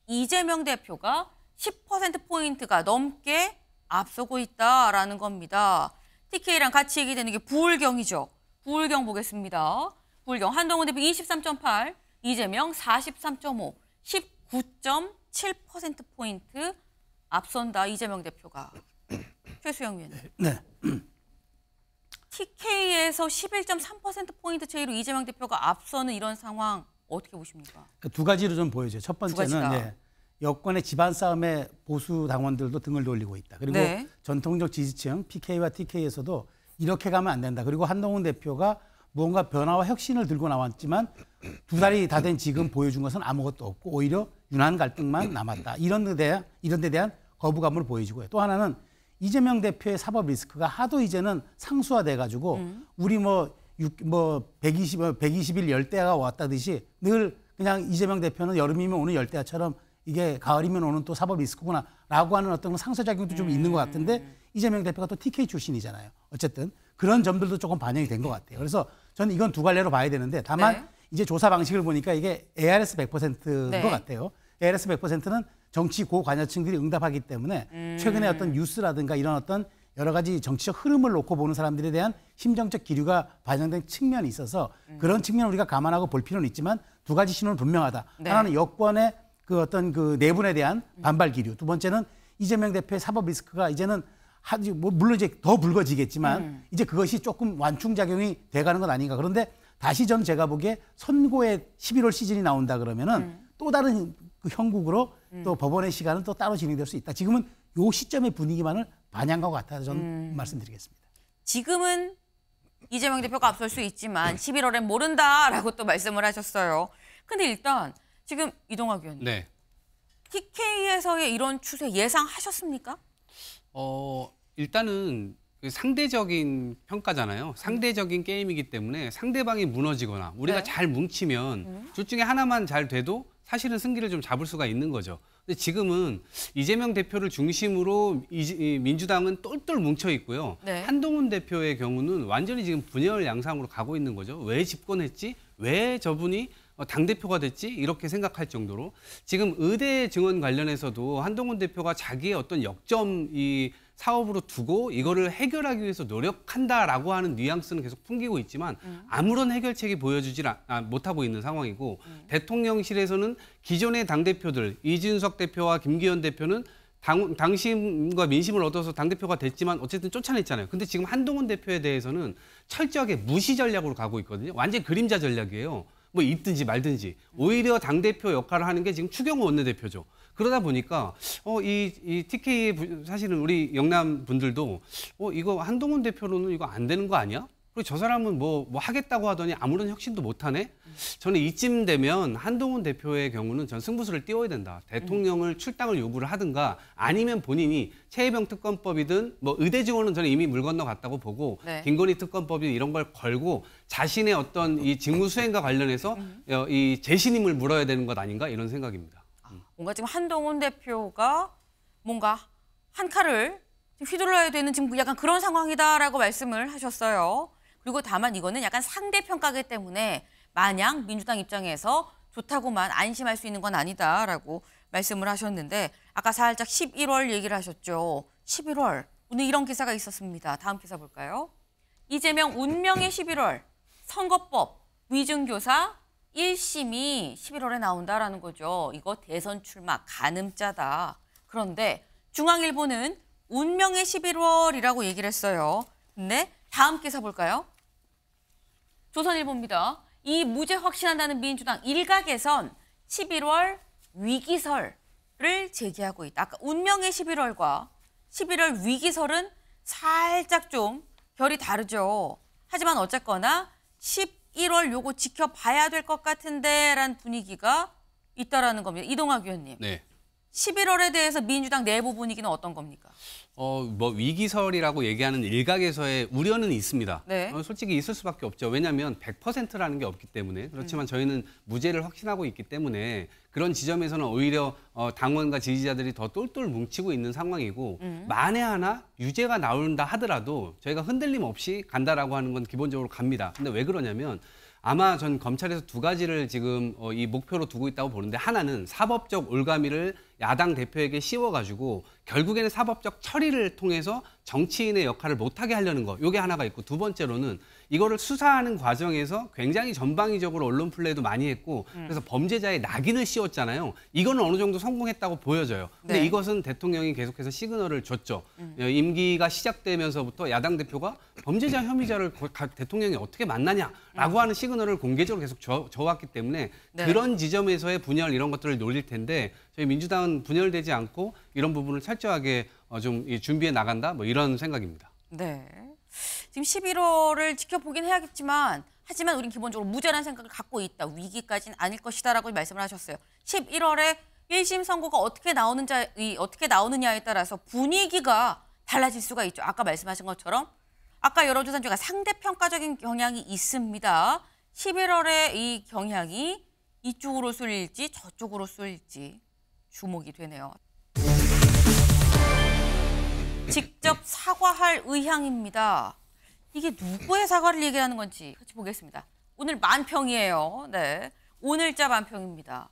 이재명 대표가 10%포인트가 넘게 앞서고 있다라는 겁니다. TK랑 같이 얘기되는 게 부울경이죠. 부울경 보겠습니다. 부울경 한동훈 대표 23.8, 이재명 43.5, 19.7%포인트 앞선다 이재명 대표가. 최수영 위원님. 네. TK에서 11.3%포인트 차이로 이재명 대표가 앞서는 이런 상황 어떻게 보십니까? 두 가지로 좀 보여져요. 첫 번째는 여권의 집안 싸움에 보수 당원들도 등을 돌리고 있다. 그리고 전통적 지지층 PK와 TK에서도 이렇게 가면 안 된다. 그리고 한동훈 대표가 무언가 변화와 혁신을 들고 나왔지만 두 달이 다 된 지금 보여준 것은 아무것도 없고 오히려 유난 갈등만 남았다. 이런 데 대한 거부감을 보여주고요. 또 하나는 이재명 대표의 사법 리스크가 하도 이제는 상수화돼 가지고 우리 120일 열대야가 왔다듯이 늘 그냥 이재명 대표는 여름이면 오는 열대야처럼 이게 가을이면 오는 또 사법 리스크구나라고 하는 어떤 상쇄작용도 좀 있는 것 같은데 이재명 대표가 또 TK 출신이잖아요. 어쨌든 그런 점들도 조금 반영이 된 것 같아요. 그래서 저는 이건 두 갈래로 봐야 되는데 다만 이제 조사 방식을 보니까 이게 ARS 100%인 것 같아요. ARS 100%는 정치 고관여층들이 응답하기 때문에 최근에 어떤 뉴스라든가 이런 어떤 여러 가지 정치적 흐름을 놓고 보는 사람들에 대한 심정적 기류가 반영된 측면이 있어서 그런 측면을 우리가 감안하고 볼 필요는 있지만 두 가지 신호는 분명하다. 하나는 여권의 그 어떤 그 내분에 대한 반발 기류. 두 번째는 이재명 대표의 사법 리스크가 이제는 물론 이제 더 불거지겠지만 이제 그것이 조금 완충작용이 돼가는 것 아닌가. 그런데 다시 전 제가 보기에 선고의 11월 시즌이 나온다 그러면은 또 다른 그 형국으로 또 법원의 시간은 또 따로 진행될 수 있다. 지금은 요 시점의 분위기만을 반영한 것 같아서 저는 말씀드리겠습니다. 지금은 이재명 대표가 앞설 수 있지만 11월엔 모른다라고 또 말씀을 하셨어요. 근데 일단 지금 이동학 의원님. TK에서의 이런 추세 예상하셨습니까? 일단은 상대적인 평가잖아요. 상대적인 게임이기 때문에 상대방이 무너지거나 우리가 잘 뭉치면 둘 중에 하나만 잘 돼도 사실은 승기를 좀 잡을 수가 있는 거죠. 근데 지금은 이재명 대표를 중심으로 민주당은 똘똘 뭉쳐 있고요. 한동훈 대표의 경우는 완전히 지금 분열 양상으로 가고 있는 거죠. 왜 집권했지? 왜 저분이 당대표가 됐지? 이렇게 생각할 정도로 지금 의대 증원 관련해서도 한동훈 대표가 자기의 어떤 역점 이 사업으로 두고 이거를 해결하기 위해서 노력한다라고 하는 뉘앙스는 계속 풍기고 있지만 아무런 해결책이 보여주지 못하고 있는 상황이고 대통령실에서는 기존의 당대표들 이준석 대표와 김기현 대표는 당심과 민심을 얻어서 당대표가 됐지만 어쨌든 쫓아냈잖아요. 근데 지금 한동훈 대표에 대해서는 철저하게 무시 전략으로 가고 있거든요. 완전 그림자 전략이에요. 뭐 있든지 말든지 오히려 당대표 역할을 하는 게 지금 추경호 원내대표죠. 그러다 보니까 이 TK 사실은 우리 영남 분들도 이거 한동훈 대표로는 이거 안 되는 거 아니야? 그리고 저 사람은 뭐 하겠다고 하더니 아무런 혁신도 못 하네? 저는 이쯤 되면 한동훈 대표의 경우는 전 승부수를 띄워야 된다. 대통령을 출당을 요구를 하든가 아니면 본인이 최혜병 특검법이든 뭐 의대 증원은 저는 이미 물 건너갔다고 보고 네. 김건희 특검법이 이런 걸 걸고 자신의 어떤 이 직무 수행과 관련해서 이 재신임을 물어야 되는 것 아닌가 이런 생각입니다. 뭔가 지금 한동훈 대표가 뭔가 한 칼을 휘둘러야 되는 지금 약간 그런 상황이다라고 말씀을 하셨어요. 그리고 다만 이거는 약간 상대평가이기 때문에 마냥 민주당 입장에서 좋다고만 안심할 수 있는 건 아니다라고 말씀을 하셨는데 아까 살짝 11월 얘기를 하셨죠. 11월 오늘 이런 기사가 있었습니다. 다음 기사 볼까요? 이재명 운명의 11월 선거법 위증교사 1심이 11월에 나온다라는 거죠. 이거 대선 출마 가늠자다. 그런데 중앙일보는 운명의 11월이라고 얘기를 했어요. 근데 다음 기사 볼까요? 조선일보입니다. 이 무죄 확신한다는 민주당 일각에선 11월 위기설을 제기하고 있다. 아까 운명의 11월과 11월 위기설은 살짝 좀 결이 다르죠. 하지만 어쨌거나 11월 요거 지켜봐야 될 것 같은데 라는 분위기가 있다라는 겁니다. 이동학 위원님. 네. 11월에 대해서 민주당 내부 분위기는 어떤 겁니까? 뭐 위기설이라고 얘기하는 일각에서의 우려는 있습니다. 네. 솔직히 있을 수밖에 없죠. 왜냐하면 100%라는 게 없기 때문에. 그렇지만 저희는 무죄를 확신하고 있기 때문에 그런 지점에서는 오히려 당원과 지지자들이 더 똘똘 뭉치고 있는 상황이고 만에 하나 유죄가 나온다 하더라도 저희가 흔들림 없이 간다라고 하는 건 기본적으로 갑니다. 근데 왜 그러냐면 아마 전 검찰에서 두 가지를 지금 이 목표로 두고 있다고 보는데 하나는 사법적 올가미를 야당 대표에게 씌워가지고 결국에는 사법적 처리를 통해서 정치인의 역할을 못하게 하려는 거. 이게 하나가 있고 두 번째로는 이거를 수사하는 과정에서 굉장히 전방위적으로 언론 플레이도 많이 했고 그래서 범죄자의 낙인을 씌웠잖아요. 이거는 어느 정도 성공했다고 보여져요. 근데 네. 이것은 대통령이 계속해서 시그널을 줬죠. 임기가 시작되면서부터 야당 대표가 범죄자 혐의자를 대통령이 어떻게 만나냐라고 하는 시그널을 공개적으로 계속 줘왔기 때문에 네. 그런 지점에서의 분열 이런 것들을 노릴 텐데 저희 민주당은 분열되지 않고 이런 부분을 철저하게 좀 준비해 나간다 뭐 이런 생각입니다. 네. 지금 11월을 지켜보긴 해야겠지만 하지만 우린 기본적으로 무죄라는 생각을 갖고 있다. 위기까지는 아닐 것이다라고 말씀을 하셨어요. 11월에 1심 선고가 어떻게 나오느냐에 따라서 분위기가 달라질 수가 있죠. 아까 말씀하신 것처럼 아까 여론조사 중에 상대평가적인 경향이 있습니다. 11월에 이 경향이 이쪽으로 쏠릴지 저쪽으로 쏠릴지 주목이 되네요. 직접 사과할 의향입니다. 이게 누구의 사과를 얘기하는 건지 같이 보겠습니다. 오늘 만평이에요. 네, 오늘자 만평입니다.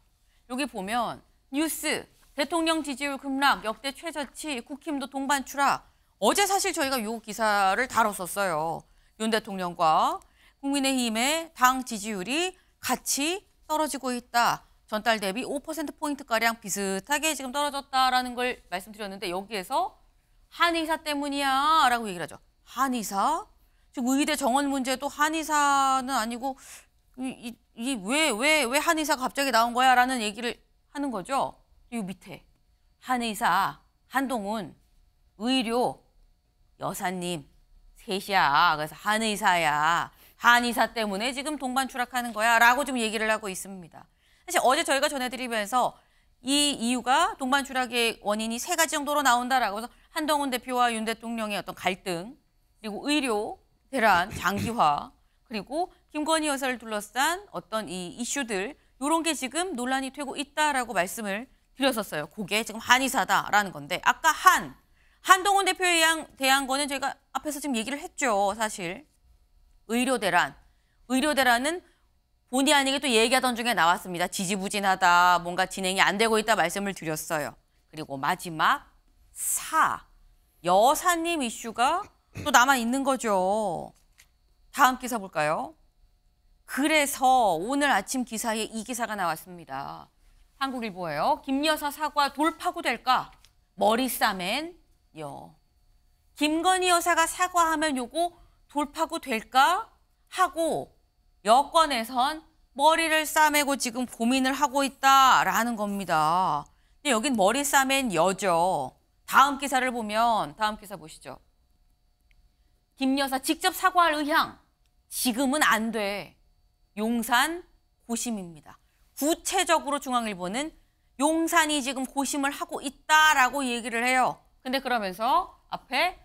여기 보면 뉴스, 대통령 지지율 급락, 역대 최저치, 국힘도 동반 추락. 어제 사실 저희가 이 기사를 다뤘었어요. 윤 대통령과 국민의힘의 당 지지율이 같이 떨어지고 있다. 전달 대비 5%포인트가량 비슷하게 지금 떨어졌다라는 걸 말씀드렸는데 여기에서 한의사 때문이야 라고 얘기를 하죠. 한의사? 지금 의대 정원 문제도 한의사는 아니고 왜 한의사가 갑자기 나온 거야 라는 얘기를 하는 거죠. 이 밑에 한의사, 한동훈, 의료, 여사님 셋이야. 그래서 한의사야. 한의사 때문에 지금 동반 추락하는 거야 라고 좀 얘기를 하고 있습니다. 사실 어제 저희가 전해드리면서 이 이유가 동반 추락의 원인이 세 가지 정도로 나온다라고 해서 한동훈 대표와 윤 대통령의 어떤 갈등, 그리고 의료 대란 장기화, 그리고 김건희 여사를 둘러싼 어떤 이 이슈들 이런 게 지금 논란이 되고 있다라고 말씀을 드렸었어요. 그게 지금 한의사다라는 건데 아까 한동훈 대표에 대한 거는 저희가 앞에서 지금 얘기를 했죠. 사실 의료 대란은 본의 아니게 또 얘기하던 중에 나왔습니다. 지지부진하다, 뭔가 진행이 안 되고 있다 말씀을 드렸어요. 그리고 마지막 여사님 이슈가 또 남아 있는 거죠. 다음 기사 볼까요? 그래서 오늘 아침 기사에 이 기사가 나왔습니다. 한국일보예요. 김여사 사과 돌파구 될까? 머리 싸맨 김건희 여사가 사과하면 요거 돌파구 될까? 하고 여권에선 머리를 싸매고 지금 고민을 하고 있다라는 겁니다. 근데 여긴 머리 싸맨 여죠. 다음 기사를 보면 다음 기사 보시죠. 김 여사 직접 사과할 의향. 지금은 안 돼. 용산 고심입니다. 구체적으로 중앙일보는 용산이 지금 고심을 하고 있다라고 얘기를 해요. 근데 그러면서 앞에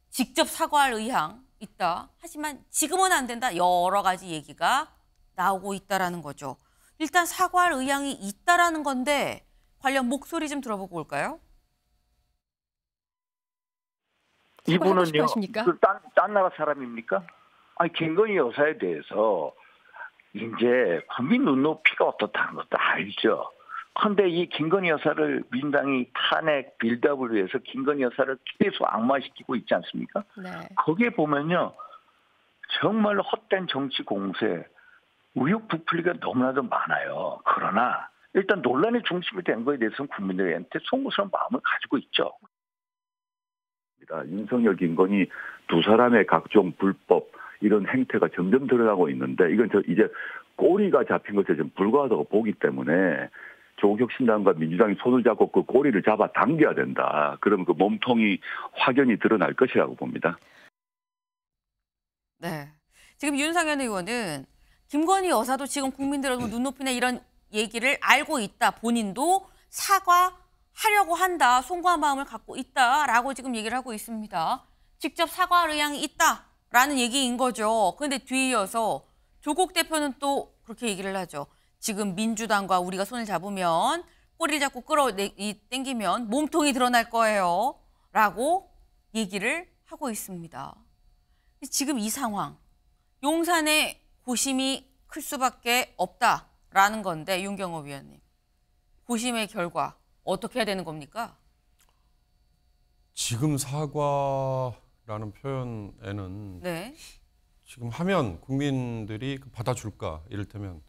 직접 사과할 의향 있다. 하지만 지금은 안 된다. 여러 가지 얘기가 나오고 있다라는 거죠. 일단 사과할 의향이 있다라는 건데 관련 목소리 좀 들어보고 올까요? 이분은요, 딴 나라 사람입니까? 아니, 김건희 여사에 대해서 이제 국민 눈높이가 어떻다는 것도 알죠. 그런데 이 김건희 여사를 민당이 탄핵 빌드업을 위해서 김건희 여사를 계속 악마시키고 있지 않습니까? 네. 거기에 보면요, 정말 헛된 정치 공세, 의혹 부풀리가 너무나도 많아요. 그러나 일단 논란의 중심이 된 거에 대해서는 국민들한테 송구스러운 마음을 가지고 있죠. 윤석열, 김건희 두 사람의 각종 불법 이런 행태가 점점 드러나고 있는데 이건 이제 꼬리가 잡힌 것에 좀 불과하다고 보기 때문에 조국혁신당과 민주당이 손을 잡고 그 꼬리를 잡아 당겨야 된다. 그러면 그 몸통이 확연히 드러날 것이라고 봅니다. 네, 지금 윤상현 의원은 김건희 여사도 지금 국민들의 눈높이나 이런 얘기를 알고 있다. 본인도 사과하려고 한다. 송구한 마음을 갖고 있다라고 지금 얘기를 하고 있습니다. 직접 사과할 의향이 있다라는 얘기인 거죠. 그런데 뒤에 이어서 조국 대표는 또 그렇게 얘기를 하죠. 지금 민주당과 우리가 손을 잡으면 꼬리를 잡고 땡기면 몸통이 드러날 거예요. 라고 얘기를 하고 있습니다. 지금 이 상황, 용산의 고심이 클 수밖에 없다라는 건데 윤경호 위원님, 고심의 결과 어떻게 해야 되는 겁니까? 지금 사과라는 표현에는 네. 지금 하면 국민들이 받아줄까? 이를테면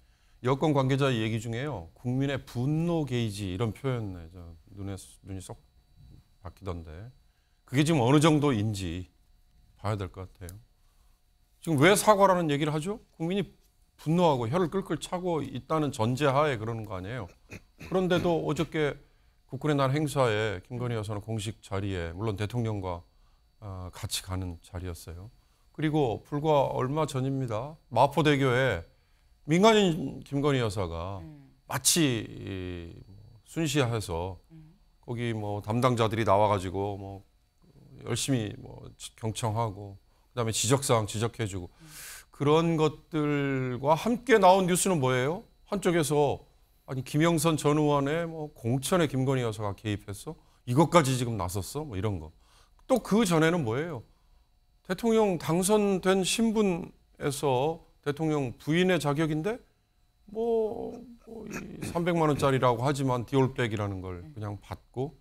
여권 관계자의 얘기 중에요. 국민의 분노 게이지 이런 표현에 눈이 쏙 박히던데 그게 지금 어느 정도인지 봐야 될 것 같아요. 지금 왜 사과라는 얘기를 하죠? 국민이 분노하고 혀를 끌끌 차고 있다는 전제하에 그러는 거 아니에요. 그런데도 어저께 국군의 날 행사에 김건희 여사는 공식 자리에 물론 대통령과 같이 가는 자리였어요. 그리고 불과 얼마 전입니다. 마포대교에 민간인 김건희 여사가 마치 순시해서 거기 뭐 담당자들이 나와가지고 뭐 열심히 뭐 경청하고 그다음에 지적사항 지적해주고 그런 것들과 함께 나온 뉴스는 뭐예요? 한쪽에서 아니 김영선 전 의원의 뭐 공천에 김건희 여사가 개입했어? 이것까지 지금 나섰어? 뭐 이런 거. 또 그 전에는 뭐예요? 대통령 당선된 신분에서 대통령 부인의 자격인데 뭐 300만 원짜리라고 하지만 디올백이라는 걸 그냥 받고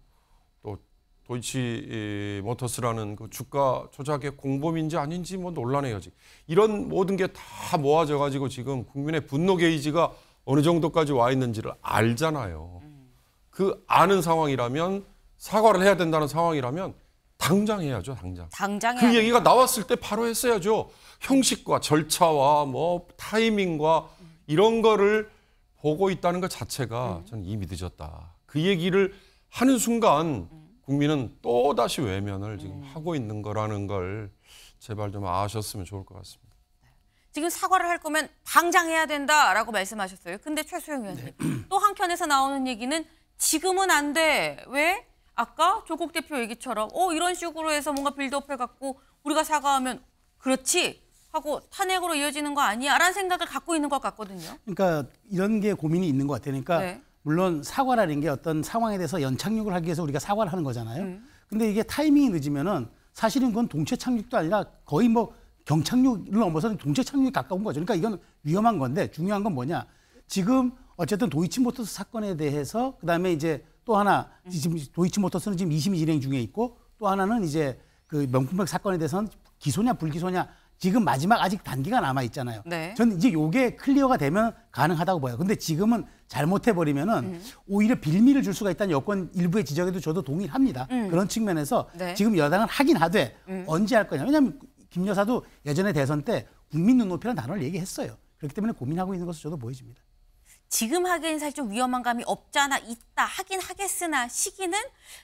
또 도이치 모터스라는 그 주가 조작의 공범인지 아닌지 뭐 논란의 여지. 이런 모든 게 다 모아져 가지고 지금 국민의 분노 게이지가 어느 정도까지 와 있는지를 알잖아요. 그 아는 상황이라면 사과를 해야 된다는 상황이라면 당장 해야죠, 당장. 그 얘기가 나왔을 때 바로 했어야죠. 형식과 절차와 뭐 타이밍과 이런 거를 보고 있다는 것 자체가 저는 이미 늦었다. 그 얘기를 하는 순간 국민은 또다시 외면을 지금 하고 있는 거라는 걸 제발 좀 아셨으면 좋을 것 같습니다. 지금 사과를 할 거면 당장 해야 된다라고 말씀하셨어요. 근데 최수영 의원님, 또 한켠에서 나오는 얘기는 지금은 안 돼. 왜? 아까 조국 대표 얘기처럼 이런 식으로 해서 뭔가 빌드업 해갖고 우리가 사과하면 그렇지 하고 탄핵으로 이어지는 거 아니야? 라는 생각을 갖고 있는 것 같거든요. 그러니까 이런 게 고민이 있는 것 같아요. 그러니까 물론 사과라는 게 어떤 상황에 대해서 연착륙을 하기 위해서 우리가 사과를 하는 거잖아요. 근데 이게 타이밍이 늦으면은 사실은 그건 동체 착륙도 아니라 거의 뭐 경착륙을 넘어서는 동체 착륙에 가까운 거죠. 그러니까 이건 위험한 건데 중요한 건 뭐냐? 지금 어쨌든 도이치모터스 사건에 대해서 그다음에 이제 또 하나 지금 도이치모터스는 지금 2심이 진행 중에 있고 또 하나는 이제 그 명품백 사건에 대해서는 기소냐 불기소냐 지금 마지막 아직 단계가 남아 있잖아요. 저는 이제 요게 클리어가 되면 가능하다고 봐요. 근데 지금은 잘못해 버리면은 오히려 빌미를 줄 수가 있다는 여권 일부의 지적에도 저도 동의를 합니다. 그런 측면에서 지금 여당은 하긴 하되 언제 할 거냐. 왜냐하면 김 여사도 예전에 대선 때 국민 눈높이라는 단어를 얘기했어요. 그렇기 때문에 고민하고 있는 것으로 저도 보여집니다. 지금 하기엔 사실 좀 위험한 감이 없잖아 있다 하긴 하겠으나 시기는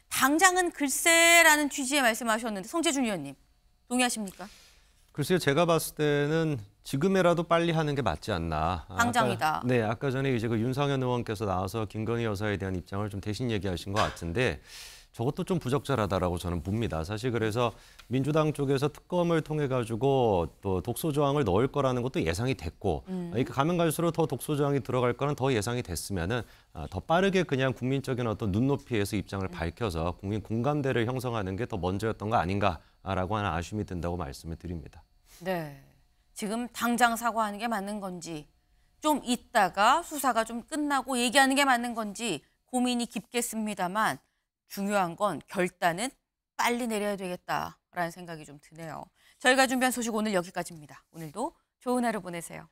당장은 글쎄라는 취지의 말씀하셨는데 성재준 의원님 동의하십니까? 글쎄요, 제가 봤을 때는 지금이라도 빨리 하는 게 맞지 않나. 당장이다. 아까 전에 이제 그 윤상현 의원께서 나와서 김건희 여사에 대한 입장을 좀 대신 얘기하신 것 같은데 저것도 좀 부적절하다라고 저는 봅니다. 사실 그래서 민주당 쪽에서 특검을 통해 가지고 또 독소 조항을 넣을 거라는 것도 예상이 됐고 이렇게 가면 갈수록 더 독소 조항이 들어갈 거는 더 예상이 됐으면은 더 빠르게 그냥 국민적인 어떤 눈높이에서 입장을 밝혀서 국민 공감대를 형성하는 게 더 먼저였던 거 아닌가라고 하는 아쉬움이 든다고 말씀을 드립니다. 네, 지금 당장 사과하는 게 맞는 건지 좀 있다가 수사가 좀 끝나고 얘기하는 게 맞는 건지 고민이 깊겠습니다만 중요한 건 결단은 빨리 내려야 되겠다라는 생각이 좀 드네요. 저희가 준비한 소식 오늘 여기까지입니다. 오늘도 좋은 하루 보내세요.